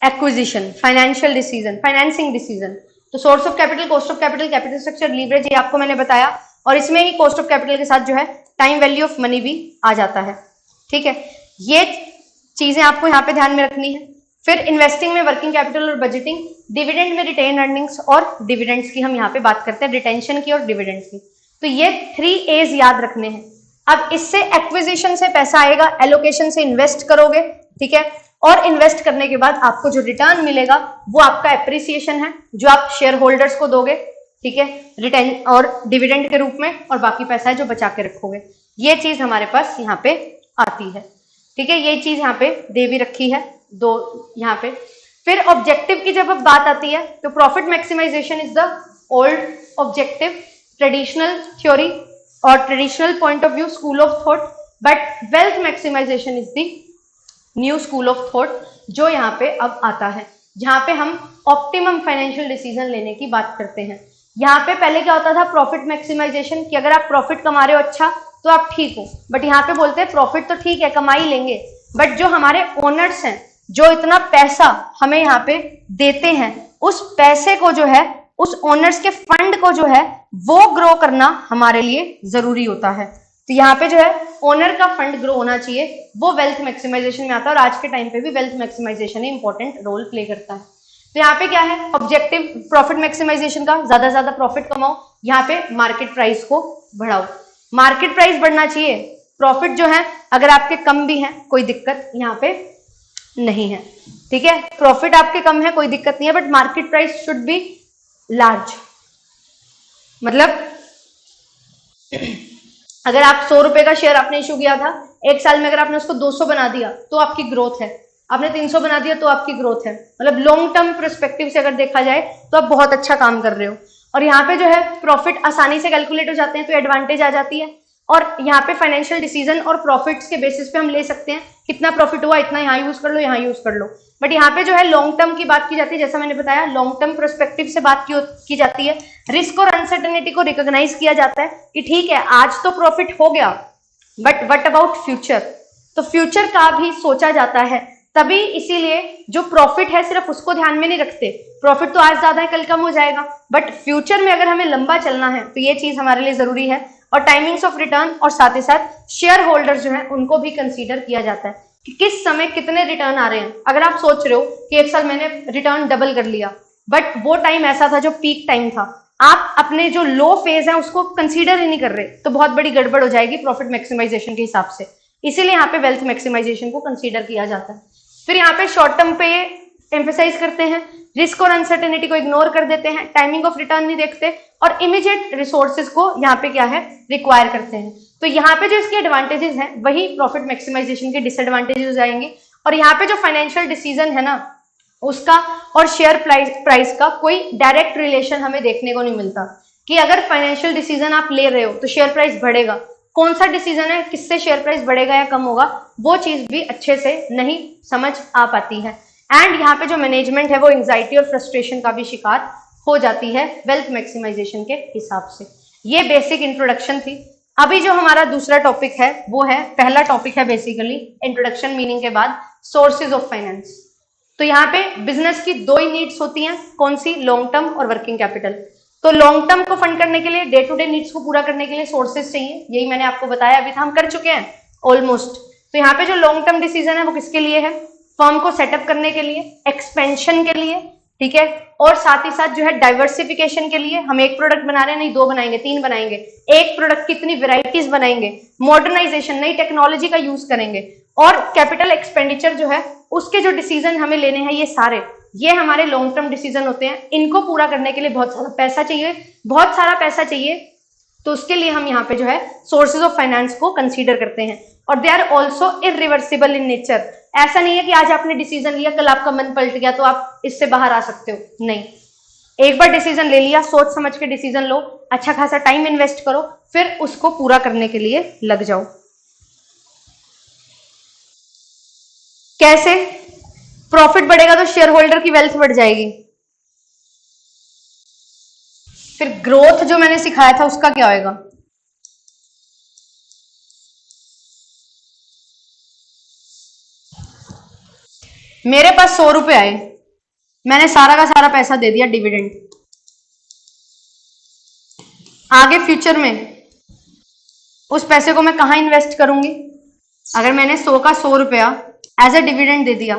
acquisition, financial decision, financing decision. तो source of capital, cost of capital, capital structure, leverage, ये आपको मैंने बताया। और इसमें ही कॉस्ट ऑफ कैपिटल के साथ जो है टाइम वैल्यू ऑफ मनी भी आ जाता है, ठीक है। ये चीजें आपको यहाँ पे ध्यान में रखनी है। फिर इन्वेस्टिंग में वर्किंग कैपिटल और बजटिंग, डिविडेंड में रिटेन अर्निंग्स और डिविडेंड्स की हम यहाँ पे बात करते हैं, रिटेंशन की और डिविडेंड्स की। तो ये 3A's याद रखने हैं। अब इससे एक्विजिशन से पैसा आएगा, एलोकेशन से इन्वेस्ट करोगे, ठीक है, और इन्वेस्ट करने के बाद आपको जो रिटर्न मिलेगा वो आपका एप्रिसिएशन है जो आप शेयर होल्डर्स को दोगे, ठीक है, रिटेन और डिविडेंड के रूप में, और बाकी पैसा है जो बचा के रखोगे। ये चीज हमारे पास यहाँ पे आती है, ठीक है। ये चीज यहाँ पे दे भी रखी है 2 यहाँ पे। फिर ऑब्जेक्टिव की जब अब बात आती है तो profit maximisation is the old objective, traditional theory और traditional point of view, school of thought, but wealth maximization is the new school of thought जो यहाँ पे अब आता है, जहाँ पे हम ऑप्टिमम फाइनेंशियल डिसीजन लेने की बात करते हैं। यहाँ पे पहले क्या होता था, प्रॉफिट मैक्सिमाइजेशन, कि अगर आप प्रॉफिट कमा रहे हो अच्छा तो आप ठीक हो, बट यहाँ पे बोलते हैं प्रॉफिट तो ठीक है कमा ही लेंगे, बट जो हमारे ओनर्स हैं जो इतना पैसा हमें यहाँ पे देते हैं उस पैसे को जो है, उस ओनर्स के फंड को जो है वो ग्रो करना हमारे लिए जरूरी होता है। तो यहाँ पे जो है ओनर का फंड ग्रो होना चाहिए, वो वेल्थ मैक्सिमाइजेशन में आता है। और आज के टाइम पे भी वेल्थ मैक्सिमाइजेशन ही इंपॉर्टेंट रोल प्ले करता है। तो यहाँ पे क्या है ऑब्जेक्टिव प्रॉफिट मैक्सिमाइजेशन का, ज्यादा से ज्यादा प्रॉफिट कमाओ, यहाँ पे मार्केट प्राइस को बढ़ाओ। मार्केट प्राइस बढ़ना चाहिए, प्रॉफिट जो है अगर आपके कम भी है कोई दिक्कत यहाँ पे नहीं है, ठीक है। प्रॉफिट आपके कम है कोई दिक्कत नहीं है, but market price should be large. मतलब अगर आप 100 रुपए का शेयर आपने इशू किया था, एक साल में अगर आपने उसको 200 बना दिया तो आपकी ग्रोथ है, आपने 300 बना दिया तो आपकी ग्रोथ है। मतलब लॉन्ग टर्म परस्पेक्टिव से अगर देखा जाए तो आप बहुत अच्छा काम कर रहे हो। और यहाँ पे जो है प्रॉफिट आसानी से कैलकुलेट हो जाते हैं, तो एडवांटेज आ जाती है। और यहाँ पे फाइनेंशियल डिसीजन और प्रॉफिट्स के बेसिस पे हम ले सकते हैं, कितना प्रॉफिट हुआ इतना यहाँ यूज कर लो, यहाँ यूज कर लो। बट यहाँ पे जो है लॉन्ग टर्म की बात की जाती है, जैसा मैंने बताया लॉन्ग टर्म पर्सपेक्टिव से बात की जाती है। रिस्क और अनसर्टेनिटी को रिकॉग्नाइज किया जाता है कि ठीक है आज तो प्रॉफिट हो गया, बट व्हाट अबाउट फ्यूचर, तो फ्यूचर का भी सोचा जाता है। तभी इसीलिए जो प्रॉफिट है सिर्फ उसको ध्यान में नहीं रखते, प्रॉफिट तो आज ज्यादा है कल कम हो जाएगा, बट फ्यूचर में अगर हमें लंबा चलना है तो ये चीज हमारे लिए जरूरी है। और टाइमिंग्स ऑफ रिटर्न और साथ ही साथ शेयर होल्डर जो है उनको भी कंसीडर किया जाता है कि किस समय कितने रिटर्न आ रहे हैं। अगर आप सोच रहे हो कि एक साल मैंने रिटर्न डबल कर लिया, बट वो टाइम ऐसा था जो पीक टाइम था, आप अपने जो लो फेज है उसको कंसीडर ही नहीं कर रहे, तो बहुत बड़ी गड़बड़ हो जाएगी प्रॉफिट मैक्सिमाइजेशन के हिसाब से। इसीलिए यहाँ पे वेल्थ मैक्सिमाइजेशन को कंसीडर किया जाता है। फिर यहाँ पे शॉर्ट टर्म पे ये एम्फेसाइज करते हैं, रिस्क और अनसर्टेनिटी को इग्नोर कर देते हैं, टाइमिंग ऑफ रिटर्न नहीं देखते, और इमीडिएट रिसोर्सेज को यहाँ पे क्या है रिक्वायर करते हैं। तो यहाँ पे जो इसके एडवांटेजेस हैं वही प्रॉफिट मैक्सिमाइजेशन के डिसएडवांटेजेस हो जाएंगे। और यहाँ पे जो फाइनेंशियल डिसीजन है ना उसका और शेयर प्राइस का कोई डायरेक्ट रिलेशन हमें देखने को नहीं मिलता कि अगर फाइनेंशियल डिसीजन आप ले रहे हो तो शेयर प्राइस बढ़ेगा, कौन सा डिसीजन है किससे शेयर प्राइस बढ़ेगा या कम होगा, वो चीज भी अच्छे से नहीं समझ आ पाती है। एंड यहाँ पे जो मैनेजमेंट है वो एंजाइटी और फ्रस्ट्रेशन का भी शिकार हो जाती है वेल्थ मैक्सिमाइजेशन के हिसाब से। ये बेसिक इंट्रोडक्शन थी। अभी जो हमारा दूसरा टॉपिक है वो है, पहला टॉपिक है बेसिकली इंट्रोडक्शन मीनिंग के बाद सोर्सेज ऑफ फाइनेंस। तो यहाँ पे बिजनेस की दो ही नीड्स होती हैं, कौन सी, लॉन्ग टर्म और वर्किंग कैपिटल। तो लॉन्ग टर्म को फंड करने के लिए, डे टू डे नीड्स को पूरा करने के लिए सोर्सेज चाहिए, यही मैंने आपको बताया, अभी हम कर चुके हैं ऑलमोस्ट। तो यहाँ पे जो लॉन्ग टर्म डिसीजन है वो किसके लिए है, फर्म को सेटअप करने के लिए, एक्सपेंशन के लिए, ठीक है, और साथ ही साथ जो है डाइवर्सिफिकेशन के लिए। हम एक प्रोडक्ट बना रहे हैं, नहीं दो बनाएंगे, तीन बनाएंगे, एक प्रोडक्ट की इतनी वेराइटीज बनाएंगे, मॉडर्नाइजेशन, नई टेक्नोलॉजी का यूज करेंगे। और कैपिटल एक्सपेंडिचर जो है उसके जो डिसीजन हमें लेने हैं, ये सारे ये हमारे लॉन्ग टर्म डिसीजन होते हैं। इनको पूरा करने के लिए बहुत सारा पैसा चाहिए, बहुत सारा पैसा चाहिए, तो उसके लिए हम यहाँ पे जो है सोर्सेज ऑफ फाइनेंस को कंसीडर करते हैं। और they are also irreversible in nature. ऐसा नहीं है कि आज आपने डिसीजन लिया कल आपका मन पलट गया तो आप इससे बाहर आ सकते हो, नहीं। एक बार डिसीजन ले लिया, सोच समझ के डिसीजन लो, अच्छा खासा टाइम इन्वेस्ट करो, फिर उसको पूरा करने के लिए लग जाओ। कैसे? प्रॉफिट बढ़ेगा तो शेयर होल्डर की वेल्थ बढ़ जाएगी। फिर ग्रोथ जो मैंने सिखाया था उसका क्या होएगा, मेरे पास 100 रुपए आए, मैंने सारा का सारा पैसा दे दिया डिविडेंड, आगे फ्यूचर में उस पैसे को मैं कहां इन्वेस्ट करूंगी? अगर मैंने 100 का 100 रुपया एज ए डिविडेंड दे दिया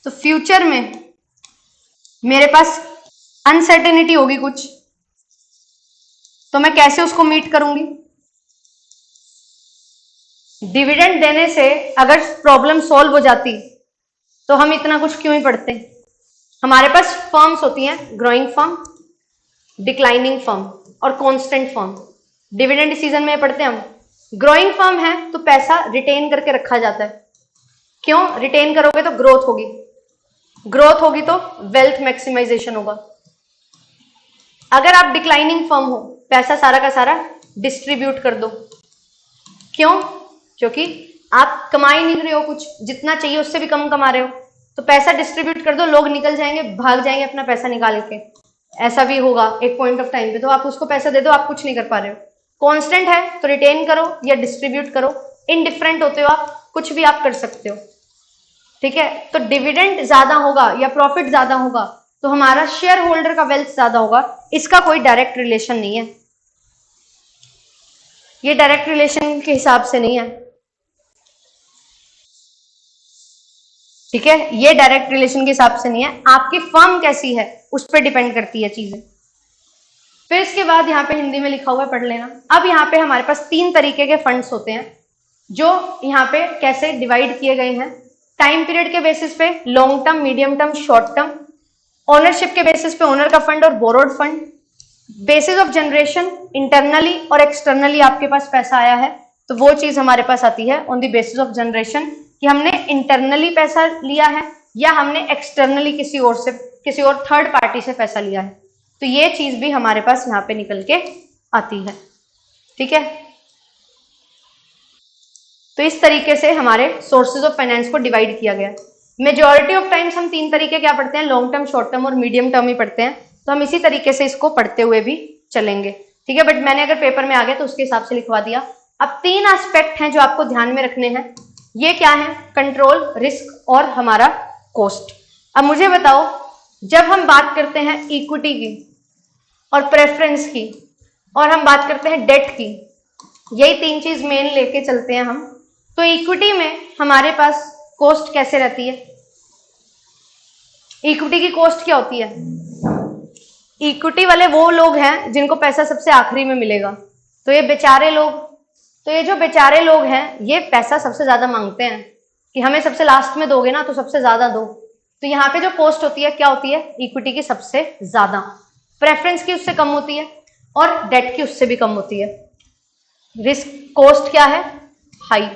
तो फ्यूचर में मेरे पास अनसर्टेनिटी होगी कुछ, तो मैं कैसे उसको मीट करूंगी? डिविडेंड देने से अगर प्रॉब्लम सॉल्व हो जाती तो हम इतना कुछ क्यों ही पढ़ते? हमारे पास फर्म्स होती हैं, ग्रोइंग फर्म, डिक्लाइनिंग फर्म और कांस्टेंट फर्म। डिविडेंड डिसीजन में पढ़ते हैं हम। ग्रोइंग फर्म है तो पैसा रिटेन करके रखा जाता है, क्यों? रिटेन करोगे तो ग्रोथ होगी, ग्रोथ होगी तो वेल्थ मैक्सिमाइजेशन होगा। अगर आप डिक्लाइनिंग फर्म हो, पैसा सारा का सारा डिस्ट्रीब्यूट कर दो, क्यों? क्योंकि आप कमा ही नहीं रहे हो कुछ, जितना चाहिए उससे भी कम कमा रहे हो, तो पैसा डिस्ट्रीब्यूट कर दो, लोग निकल जाएंगे, भाग जाएंगे अपना पैसा निकाल के, ऐसा भी होगा एक पॉइंट ऑफ टाइम पे, तो आप उसको पैसा दे दो, आप कुछ नहीं कर पा रहे हो। कांस्टेंट है तो रिटेन करो या डिस्ट्रीब्यूट करो, इनडिफरेंट होते हो आप, कुछ भी आप कर सकते हो, ठीक है। तो डिविडेंड ज्यादा होगा या प्रॉफिट ज्यादा होगा तो हमारा शेयर होल्डर का वेल्थ ज्यादा होगा, इसका कोई डायरेक्ट रिलेशन नहीं है, ये डायरेक्ट रिलेशन के हिसाब से नहीं है, ठीक है, ये डायरेक्ट रिलेशन के हिसाब से नहीं है, आपकी फर्म कैसी है उस पर डिपेंड करती है चीजें। फिर इसके बाद यहाँ पे हिंदी में लिखा हुआ है, पढ़ लेना। अब यहाँ पे हमारे पास 3 तरीके के फंड्स होते हैं जो यहाँ पे कैसे डिवाइड किए गए हैं, टाइम पीरियड के बेसिस पे, long term, medium term, short term, ownership के बेसिस पे, ओनर का फंड और borrowed fund, basis of generation, internally और एक्सटर्नली आपके पास पैसा आया है तो वो चीज हमारे पास आती है on the basis of generation, कि हमने इंटरनली पैसा लिया है या हमने एक्सटर्नली किसी और थर्ड पार्टी से पैसा लिया है। तो ये चीज भी हमारे पास यहाँ पे निकल के आती है। ठीक है, तो इस तरीके से हमारे सोर्सेज ऑफ फाइनेंस को डिवाइड किया गया। मेजॉरिटी ऑफ टाइम्स हम 3 तरीके क्या पढ़ते हैं, लॉन्ग टर्म, शॉर्ट टर्म और मीडियम टर्म ही पढ़ते हैं, तो हम इसी तरीके से इसको पढ़ते हुए भी चलेंगे। ठीक है, बट मैंने अगर पेपर में आ गया तो उसके हिसाब से लिखवा दिया। अब 3 एस्पेक्ट हैं जो आपको ध्यान में रखने हैं। ये क्या है, कंट्रोल, रिस्क और हमारा कॉस्ट। अब मुझे बताओ, जब हम बात करते हैं इक्विटी की और प्रेफरेंस की और हम बात करते हैं डेट की, यही 3 चीज मेन लेके चलते हैं हम, तो इक्विटी में हमारे पास कॉस्ट कैसे रहती है, इक्विटी की कॉस्ट क्या होती है। इक्विटी वाले वो लोग हैं जिनको पैसा सबसे आखिरी में मिलेगा, तो ये बेचारे लोग, तो ये जो बेचारे लोग हैं ये पैसा सबसे ज्यादा मांगते हैं कि हमें सबसे लास्ट में दोगे ना तो सबसे ज्यादा दो। तो यहाँ पे जो कॉस्ट होती है क्या होती है, इक्विटी की सबसे ज्यादा, प्रेफरेंस की उससे कम होती है और डेट की उससे भी कम होती है। रिस्क कॉस्ट क्या है, हाई,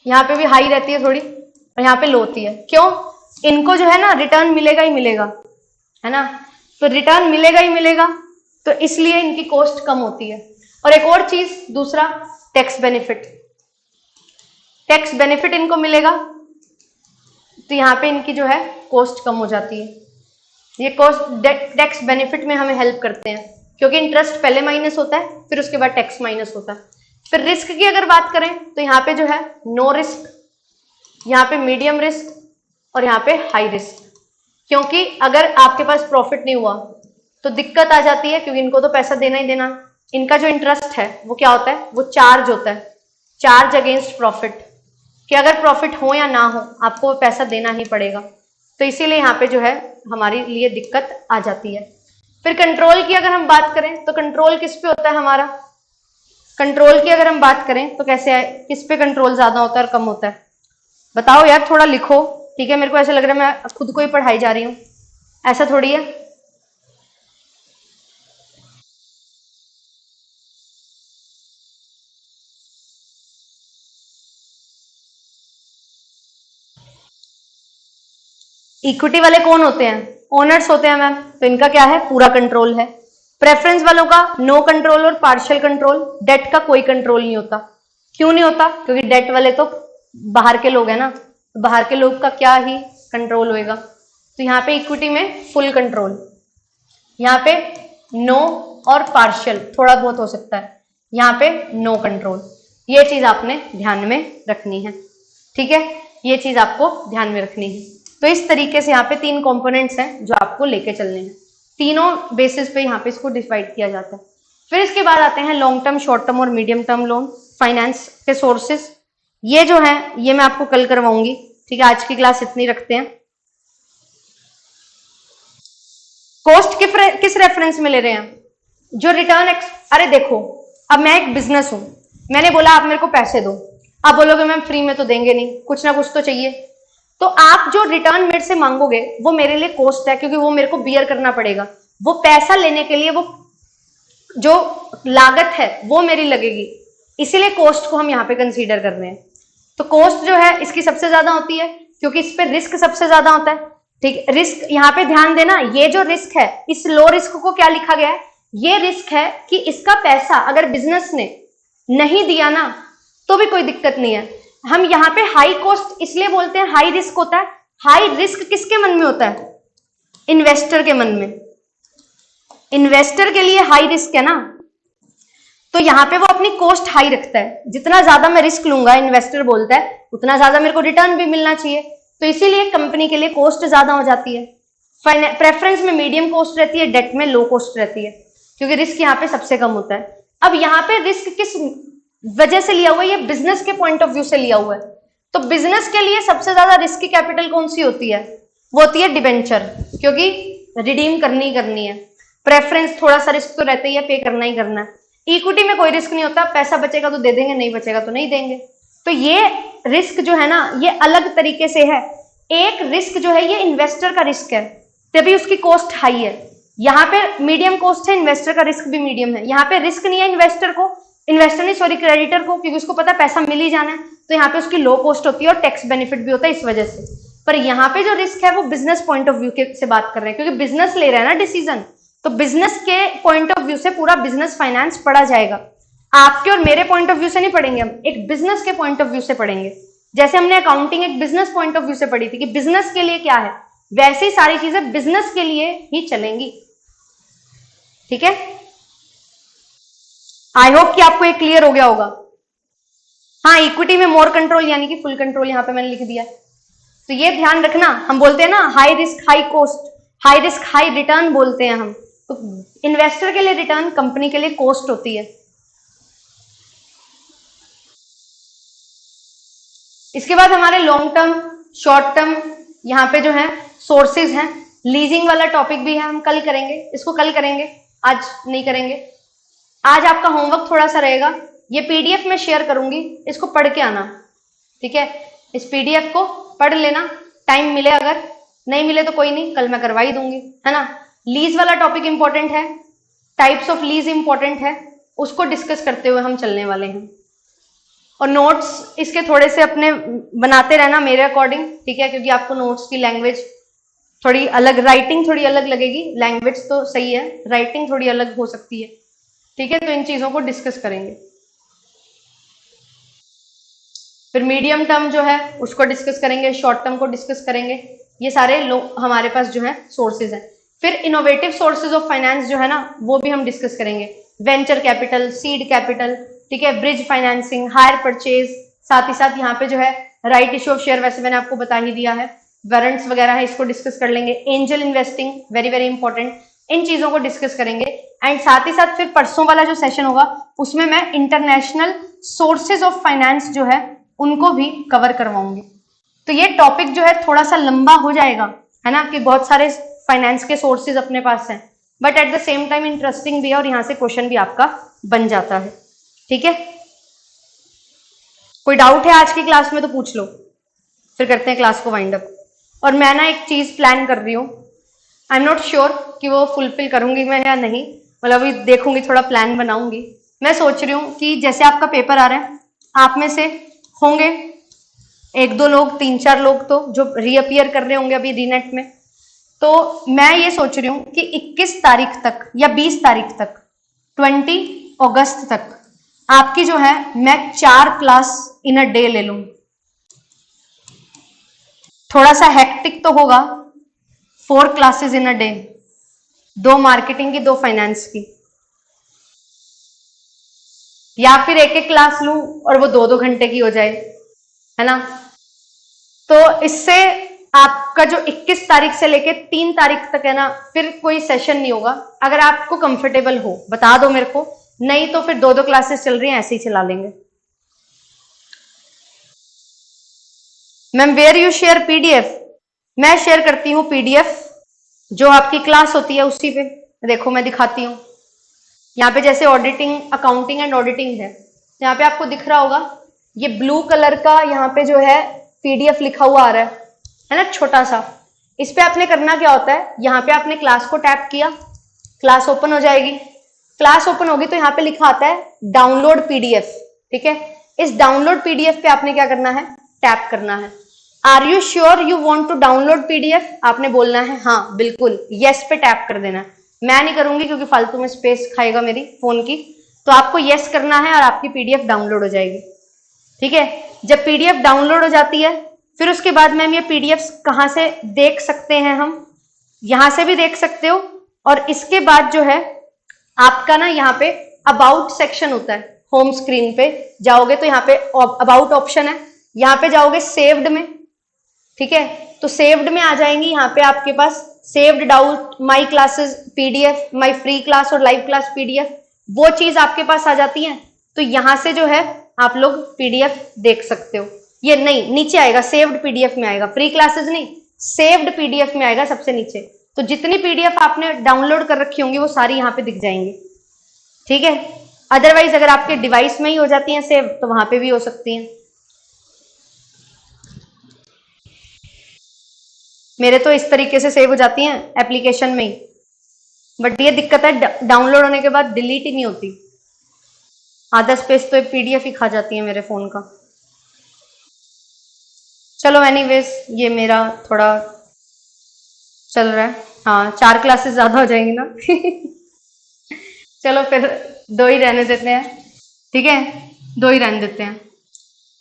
यहाँ पे भी हाई रहती है थोड़ी और यहाँ पे लो होती है। क्यों, इनको जो है ना रिटर्न मिलेगा ही मिलेगा, है ना, तो रिटर्न मिलेगा ही मिलेगा, तो इसलिए इनकी कॉस्ट कम होती है। और एक और चीज, दूसरा टैक्स बेनिफिट, टैक्स बेनिफिट इनको मिलेगा, तो यहाँ पे इनकी जो है कॉस्ट कम हो जाती है। ये कॉस्ट टैक्स बेनिफिट में हमें हेल्प करते हैं, क्योंकि इंटरेस्ट पहले माइनस होता है, फिर उसके बाद टैक्स माइनस होता है। फिर रिस्क की अगर बात करें तो यहाँ पे जो है नो रिस्क, यहाँ पे मीडियम रिस्क और यहाँ पे हाई रिस्क। क्योंकि अगर आपके पास प्रॉफिट नहीं हुआ तो दिक्कत आ जाती है, क्योंकि इनको तो पैसा देना ही देना। इनका जो इंटरेस्ट है वो क्या होता है, वो चार्ज होता है, चार्ज अगेंस्ट प्रॉफिट, कि अगर प्रॉफिट हो या ना हो आपको वो पैसा देना ही पड़ेगा। तो इसीलिए यहाँ पे जो है हमारे लिए दिक्कत आ जाती है। फिर कंट्रोल की अगर हम बात करें तो कंट्रोल किस पे होता है हमारा, कंट्रोल की अगर हम बात करें तो कैसे है, किस पे कंट्रोल ज्यादा होता है और कम होता है, बताओ यार, थोड़ा लिखो। ठीक है, मेरे को ऐसा लग रहा है मैं खुद को ही पढ़ाई जा रही हूँ, ऐसा थोड़ी है। इक्विटी वाले कौन होते हैं, ओनर्स होते हैं मैम, तो इनका क्या है, पूरा कंट्रोल है। प्रेफरेंस वालों का नो कंट्रोल और पार्शियल कंट्रोल, डेट का कोई कंट्रोल नहीं होता। क्यों नहीं होता, क्योंकि डेट वाले तो बाहर के लोग हैं ना, तो बाहर के लोग का क्या ही कंट्रोल होएगा। तो यहाँ पे इक्विटी में फुल कंट्रोल, यहाँ पे नो और पार्शियल थोड़ा बहुत हो सकता है, यहाँ पे नो कंट्रोल। ये चीज आपने ध्यान में रखनी है। ठीक है, ये चीज आपको ध्यान में रखनी है। तो इस तरीके से यहाँ पे 3 कंपोनेंट्स हैं जो आपको लेके चलने हैं, तीनों बेसिस पे यहाँ पे इसको डिवाइड किया जाता है। फिर इसके बाद आते हैं लॉन्ग टर्म, शॉर्ट टर्म और मीडियम टर्म लोन, फाइनेंस के सोर्सेस। ये जो है ये मैं आपको कल करवाऊंगी। ठीक है, आज की क्लास इतनी रखते हैं। कॉस्ट किस रेफरेंस में ले रहे हैं, जो रिटर्न अरे देखो, अब मैं एक बिजनेस हूं, मैंने बोला आप मेरे को पैसे दो, आप बोलोगे मैम फ्री में तो देंगे नहीं, कुछ ना कुछ तो चाहिए, तो आप जो रिटर्न मेरे से मांगोगे वो मेरे लिए कॉस्ट है, क्योंकि वो मेरे को बियर करना पड़ेगा। वो पैसा लेने के लिए वो जो लागत है वो मेरी लगेगी, इसीलिए कॉस्ट को हम यहाँ पे कंसीडर कर रहे हैं। तो कॉस्ट जो है इसकी सबसे ज्यादा होती है, क्योंकि इस पे रिस्क सबसे ज्यादा होता है। ठीक, रिस्क यहाँ पे ध्यान देना, ये जो रिस्क है इस लो रिस्क को क्या लिखा गया है, ये रिस्क है कि इसका पैसा अगर बिजनेस ने नहीं दिया ना तो भी कोई दिक्कत नहीं है। हम यहाँ पे हाई कॉस्ट इसलिए बोलते हैं, हाई रिस्क होता है। हाई रिस्क किसके मन में होता है, इन्वेस्टर के मन में। इन्वेस्टर के लिए हाई रिस्क है ना, तो यहाँ पे वो अपनी कॉस्ट हाई रखता है। जितना ज्यादा मैं रिस्क लूंगा, इन्वेस्टर बोलता है, उतना ज्यादा मेरे को रिटर्न भी मिलना चाहिए, तो इसीलिए कंपनी के लिए कॉस्ट ज्यादा हो जाती है। प्रेफरेंस में मीडियम कॉस्ट रहती है, डेट में लो कॉस्ट रहती है, क्योंकि रिस्क यहाँ पे सबसे कम होता है। अब यहाँ पे रिस्क किस वजह से लिया हुआ है, ये बिजनेस के पॉइंट ऑफ व्यू से लिया हुआ है। तो बिजनेस के लिए सबसे ज्यादा रिस्की कैपिटल कौन सी होती है, वो होती है डिबेंचर, क्योंकि रिडीम करनी है। प्रेफरेंस थोड़ा सा रिस्क तो रहता ही है, पे करना ही करना है। इक्विटी में कोई रिस्क नहीं होता, पैसा बचेगा तो दे देंगे, नहीं बचेगा तो नहीं देंगे। तो ये रिस्क जो है ना ये अलग तरीके से है। एक रिस्क जो है ये इन्वेस्टर का रिस्क है, तभी उसकी कॉस्ट हाई है। यहाँ पे मीडियम कॉस्ट है, इन्वेस्टर का रिस्क भी मीडियम है। यहाँ पे रिस्क नहीं है इन्वेस्टर नहीं सॉरी क्रेडिटर को, क्योंकि उसको पता है पैसा मिल ही जाना है, तो यहाँ पे उसकी लो कॉस्ट होती है और टैक्स बेनिफिट भी होता है इस वजह से। पर यहाँ पे जो रिस्क है वो बिजनेस पॉइंट ऑफ व्यू से बात कर रहे हैं, क्योंकि बिजनेस ले रहे हैं ना डिसीजन, तो बिजनेस के पॉइंट ऑफ व्यू से पूरा बिजनेस फाइनेंस पढ़ा जाएगा। आपके और मेरे पॉइंट ऑफ व्यू से नहीं पढ़ेंगे, हम एक बिजनेस के पॉइंट ऑफ व्यू से पढ़ेंगे। जैसे हमने अकाउंटिंग एक बिजनेस पॉइंट ऑफ व्यू से पढ़ी थी कि बिजनेस के लिए क्या है, वैसे ही सारी चीजें बिजनेस के लिए ही चलेंगी। ठीक है, आई होप कि आपको ये क्लियर हो गया होगा। हाँ, इक्विटी में मोर कंट्रोल यानी कि फुल कंट्रोल यहां पे मैंने लिख दिया। तो ये ध्यान रखना, हम बोलते हैं ना high risk high cost, high risk high return बोलते हैं हम, तो इन्वेस्टर के लिए रिटर्न, कंपनी के लिए कॉस्ट होती है। इसके बाद हमारे लॉन्ग टर्म, शॉर्ट टर्म यहाँ पे जो है सोर्सेज हैं। लीजिंग वाला टॉपिक भी है, हम कल करेंगे, इसको कल करेंगे, आज नहीं करेंगे। आज आपका होमवर्क थोड़ा सा रहेगा, ये पीडीएफ में शेयर करूंगी, इसको पढ़ के आना। ठीक है, इस पीडीएफ को पढ़ लेना, टाइम मिले, अगर नहीं मिले तो कोई नहीं, कल मैं करवा ही दूंगी, है ना। लीज वाला टॉपिक इंपॉर्टेंट है, टाइप्स ऑफ लीज इंपॉर्टेंट है, उसको डिस्कस करते हुए हम चलने वाले हैं। और नोट्स इसके थोड़े से अपने बनाते रहना मेरे अकॉर्डिंग, ठीक है, क्योंकि आपको नोट्स की लैंग्वेज थोड़ी अलग, राइटिंग थोड़ी अलग लगेगी, लैंग्वेज तो सही है, राइटिंग थोड़ी अलग हो सकती है। ठीक है, तो इन चीजों को डिस्कस करेंगे। फिर मीडियम टर्म जो है उसको डिस्कस करेंगे, शॉर्ट टर्म को डिस्कस करेंगे। ये सारे हमारे पास जो है सोर्सेज हैं। फिर इनोवेटिव सोर्सेज ऑफ फाइनेंस जो है ना, वो भी हम डिस्कस करेंगे। वेंचर कैपिटल, सीड कैपिटल, ठीक है, ब्रिज फाइनेंसिंग, हायर परचेज, साथ ही साथ यहाँ पे जो है राइट इश्यू ऑफ शेयर, वैसे मैंने आपको बता ही दिया है, वारंट्स वगैरह है, इसको डिस्कस कर लेंगे। Angel investing very very important, इन चीजों को डिस्कस करेंगे। एंड साथ ही साथ फिर परसों वाला जो सेशन होगा उसमें मैं इंटरनेशनल सोर्सेज ऑफ फाइनेंस जो है उनको भी कवर करवाऊंगी। तो ये टॉपिक जो है थोड़ा सा लंबा हो जाएगा, है ना, कि बहुत सारे फाइनेंस के सोर्सेज अपने पास हैं, but at the same time interesting भी है और यहां से क्वेश्चन भी आपका बन जाता है। ठीक है, कोई डाउट है आज की क्लास में तो पूछ लो, फिर करते हैं क्लास को वाइंड अप। और मैं ना एक चीज प्लान कर रही हूँ, आई एम नॉट श्योर कि वो फुलफिल करूंगी मैं या नहीं, मतलब अभी देखूंगी, थोड़ा प्लान बनाऊंगी। मैं सोच रही हूँ कि जैसे आपका पेपर आ रहा है, आप में से होंगे एक दो लोग, तीन चार लोग तो जो रीअपियर कर रहे होंगे अभी रीनेट में, तो मैं ये सोच रही हूँ कि 21 तारीख तक या 20 तारीख तक, 20 अगस्त तक आपकी जो है मैं 4 क्लास इन अ डे ले लूं। थोड़ा सा हेक्टिक तो होगा, 4 classes in a day, 2 marketing की, 2 फाइनेंस की, या फिर एक एक क्लास लूं और वो 2-2 घंटे की हो जाए, है ना। तो इससे आपका जो 21 तारीख से लेके 3 तारीख तक है ना, फिर कोई सेशन नहीं होगा। अगर आपको कंफर्टेबल हो बता दो मेरे को, नहीं तो फिर 2-2 क्लासेस चल रही हैं, ऐसे ही चला लेंगे। Ma'am where you share PDF, मैं शेयर करती हूँ पीडीएफ जो आपकी क्लास होती है उसी पे। देखो मैं दिखाती हूँ, यहाँ पे जैसे ऑडिटिंग, अकाउंटिंग एंड ऑडिटिंग है, यहाँ पे आपको दिख रहा होगा ये ब्लू कलर का यहाँ पे जो है पीडीएफ लिखा हुआ आ रहा है ना, छोटा सा। इस पे आपने करना क्या होता है, यहाँ पे आपने क्लास को टैप किया, क्लास ओपन हो जाएगी। क्लास ओपन होगी तो यहाँ पे लिखा आता है डाउनलोड पीडीएफ, ठीक है। इस डाउनलोड पीडीएफ पे आपने क्या करना है, टैप करना है। Are you sure you want to download PDF, आपने बोलना है हाँ बिल्कुल, यस पे टैप कर देना है। मैं नहीं करूंगी क्योंकि फालतू में स्पेस खाएगा मेरी फोन की, तो आपको यस करना है और आपकी पीडीएफ डाउनलोड हो जाएगी। ठीक है, जब पीडीएफ डाउनलोड हो जाती है फिर उसके बाद मैम ये पीडीएफ कहाँ से देख सकते हैं, हम यहां से भी देख सकते हो। और इसके बाद जो है आपका ना यहाँ पे अबाउट सेक्शन होता है, होम स्क्रीन पे जाओगे तो यहाँ पे अबाउट ऑप्शन है, यहाँ पे जाओगे सेव्ड में, ठीक है। तो सेव्ड में आ जाएंगी, यहाँ पे आपके पास saved doubt, my classes PDF, my free class और लाइव क्लास पीडीएफ, वो चीज आपके पास आ जाती है। तो यहां से जो है आप लोग पीडीएफ देख सकते हो। ये नहीं, नीचे आएगा सेव्ड पीडीएफ में आएगा, फ्री क्लासेस नहीं, सेव्ड पीडीएफ में आएगा सबसे नीचे। तो जितनी पीडीएफ आपने डाउनलोड कर रखी होंगी वो सारी यहाँ पे दिख जाएंगी, ठीक है। अदरवाइज अगर आपके डिवाइस में ही हो जाती हैं सेव तो वहां पे भी हो सकती हैं। मेरे तो इस तरीके से सेव हो जाती हैं एप्लीकेशन में ही, बट ये दिक्कत है डाउनलोड होने के बाद डिलीट ही नहीं होती, आधा स्पेस तो पीडीएफ ही खा जाती है मेरे फोन का। चलो एनीवेज ये मेरा थोड़ा चल रहा है। हाँ 4 क्लासेस ज्यादा हो जाएंगी ना चलो फिर 2 ही रहने देते हैं, ठीक है, 2 ही रहने देते हैं।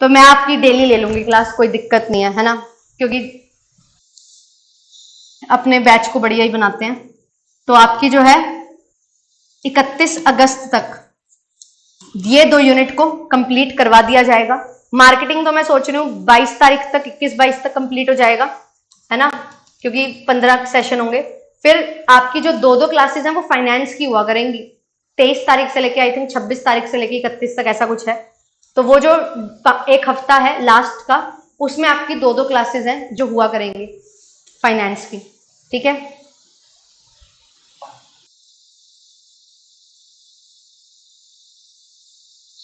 तो मैं आपकी डेली ले लूंगी क्लास, कोई दिक्कत नहीं है ना, क्योंकि अपने बैच को बढ़िया ही बनाते हैं। तो आपकी जो है 31 अगस्त तक ये 2 यूनिट को कंप्लीट करवा दिया जाएगा। मार्केटिंग तो मैं सोच रही हूँ 22 तारीख तक, 21-22 तक कंप्लीट हो जाएगा, है ना, क्योंकि 15 सेशन होंगे। फिर आपकी जो 2 क्लासेस हैं वो फाइनेंस की हुआ करेंगी, 23 तारीख से लेके आई थिंक 26 तारीख से लेके 31 तक, ऐसा कुछ है। तो वो जो एक हफ्ता है लास्ट का, उसमें आपकी 2 क्लासेस हैं जो हुआ करेंगी फाइनेंस की, ठीक है।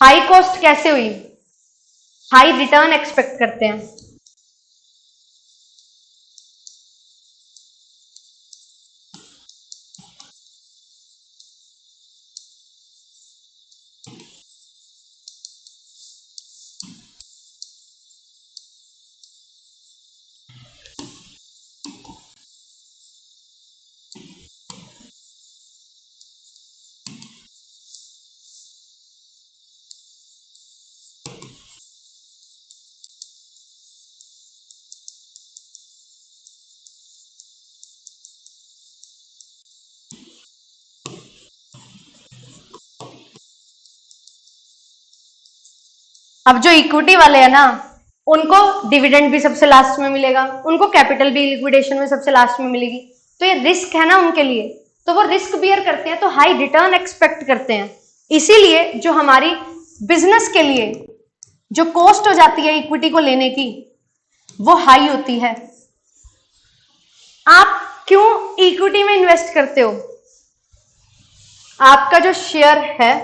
हाई कॉस्ट कैसे हुई? हाई रिटर्न एक्सपेक्ट करते हैं। अब जो इक्विटी वाले हैं ना, उनको डिविडेंड भी सबसे लास्ट में मिलेगा, उनको कैपिटल भी लिक्विडेशन में सबसे लास्ट में मिलेगी। तो ये रिस्क है ना उनके लिए, तो वो रिस्क बियर करते हैं, तो हाई रिटर्न एक्सपेक्ट करते हैं। इसीलिए जो हमारी बिजनेस के लिए जो कॉस्ट हो जाती है इक्विटी को लेने की, वो हाई होती है। आप क्यों इक्विटी में इन्वेस्ट करते हो? आपका जो शेयर है,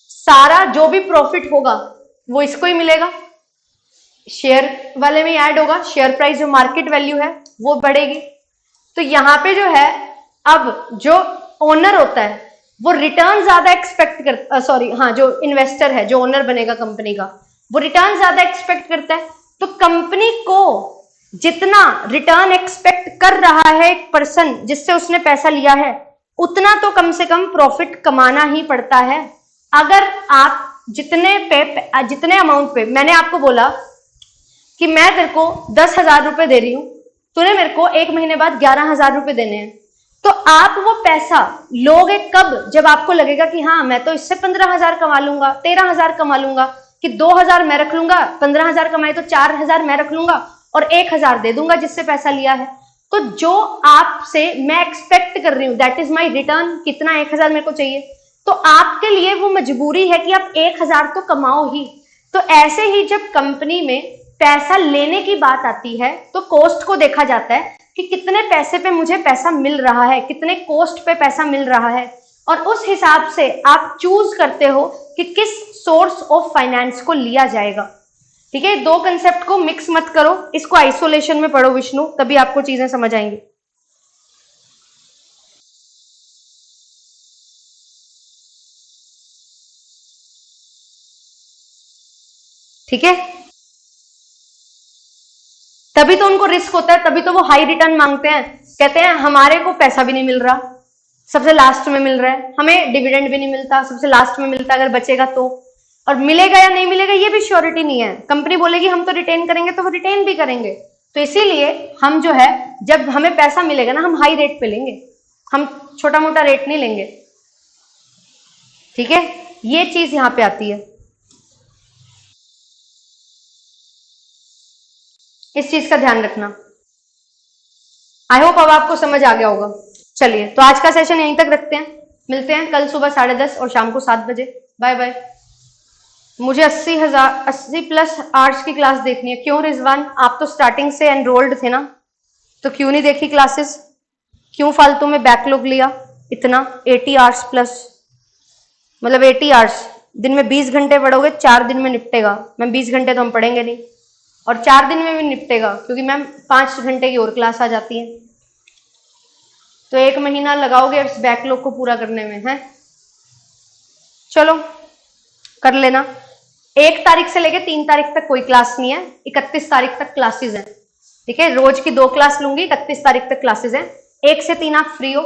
सारा जो भी प्रॉफिट होगा वो इसको ही मिलेगा, शेयर वाले में ऐड होगा, शेयर प्राइस जो मार्केट वैल्यू है वो बढ़ेगी। तो यहां पे जो है, अब जो ओनर होता है वो रिटर्न ज्यादा एक्सपेक्ट कर, सॉरी हाँ, जो इन्वेस्टर है, जो ओनर बनेगा कंपनी का, वो रिटर्न ज्यादा एक्सपेक्ट करता है। तो कंपनी को जितना रिटर्न एक्सपेक्ट कर रहा है एक पर्सन जिससे उसने पैसा लिया है, उतना तो कम से कम प्रॉफिट कमाना ही पड़ता है। अगर आप जितने अमाउंट पे, मैंने आपको बोला कि मैं तेरे को 10,000 रुपए दे रही हूं, तूने मेरे को 1 महीने बाद 11,000 रुपए देने हैं, तो आप वो पैसा लोगे कब? जब आपको लगेगा कि हाँ मैं तो इससे 15,000 कमा लूंगा, 13,000 कमा लूंगा, कि 2,000 मैं रख लूंगा, 15,000 कमाए तो 4,000 मैं रख लूंगा और 1,000 दे दूंगा जिससे पैसा लिया है। तो जो आपसे मैं एक्सपेक्ट कर रही हूं, दैट इज माई रिटर्न, कितना 1,000 मेरे को चाहिए, तो आपके लिए वो मजबूरी है कि आप 1,000 तो कमाओ ही। तो ऐसे ही जब कंपनी में पैसा लेने की बात आती है, तो कॉस्ट को देखा जाता है कि कितने पैसे पे मुझे पैसा मिल रहा है, कितने कॉस्ट पे पैसा मिल रहा है, और उस हिसाब से आप चूज करते हो कि किस सोर्स ऑफ फाइनेंस को लिया जाएगा, ठीक है। 2 कंसेप्ट को मिक्स मत करो, इसको आइसोलेशन में पढ़ो विष्णु, तभी आपको चीजें समझ आएंगी, ठीक है। तभी तो उनको रिस्क होता है, तभी तो वो हाई रिटर्न मांगते हैं। कहते हैं हमारे को पैसा भी नहीं मिल रहा, सबसे लास्ट में मिल रहा है, हमें डिविडेंड भी नहीं मिलता, सबसे लास्ट में मिलता, अगर बचेगा तो, और मिलेगा या नहीं मिलेगा ये भी श्योरिटी नहीं है। कंपनी बोलेगी हम तो रिटेन करेंगे, तो वो रिटेन भी करेंगे। तो इसीलिए हम जो है, जब हमें पैसा मिलेगा ना, हम हाई रेट पे लेंगे, हम छोटा मोटा रेट नहीं लेंगे, ठीक है। ये चीज यहां पे आती है, इस चीज का ध्यान रखना। आई होप अब आपको समझ आ गया होगा। चलिए, तो आज का सेशन यहीं तक रखते हैं, मिलते हैं कल सुबह 10:30 और शाम को 7 बजे। Bye bye. मुझे 80 प्लस आर्ट्स की क्लास देखनी है। क्यों रिजवान, आप तो स्टार्टिंग से एनरोल्ड थे ना, तो क्यों नहीं देखी क्लासेस? क्यों फालतू में बैकलॉग लिया इतना? 80 आवर्स प्लस, मतलब 80 आवर्स, दिन में 20 घंटे पढ़ोगे, 4 दिन में निपटेगा। मैम 20 घंटे तो हम पढ़ेंगे नहीं, और 4 दिन में भी निपटेगा, क्योंकि मैम 5 घंटे की और क्लास आ जाती है। तो 1 महीना लगाओगे इस बैकलॉग को पूरा करने में, है? चलो कर लेना। 1 तारीख से लेके 3 तारीख तक कोई क्लास नहीं है, 31 तारीख तक क्लासेस हैं। ठीक है, रोज की 2 क्लास लूंगी, 31 तारीख तक क्लासेस हैं। 1 से 3 आप फ्री हो,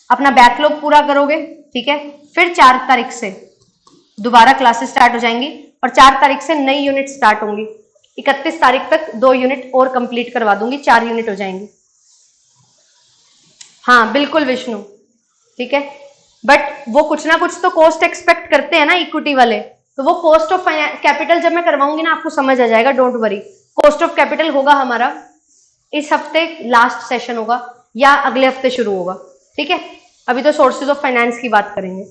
अपना बैकलॉग पूरा करोगे। ठीक है, फिर 4 तारीख से दोबारा क्लासेस स्टार्ट हो जाएंगी और 4 तारीख से नई यूनिट स्टार्ट होंगी। 31 तारीख तक 2 यूनिट और कंप्लीट करवा दूंगी, 4 यूनिट हो जाएंगी। हाँ बिल्कुल विष्णु, ठीक है, बट वो कुछ ना कुछ तो कॉस्ट एक्सपेक्ट करते हैं ना इक्विटी वाले, तो वो कॉस्ट ऑफ कैपिटल जब मैं करवाऊंगी ना आपको समझ आ जाएगा, don't worry. Cost of capital होगा हमारा इस हफ्ते, लास्ट सेशन होगा या अगले हफ्ते शुरू होगा। ठीक है, अभी तो सोर्सेज ऑफ फाइनेंस की बात करेंगे।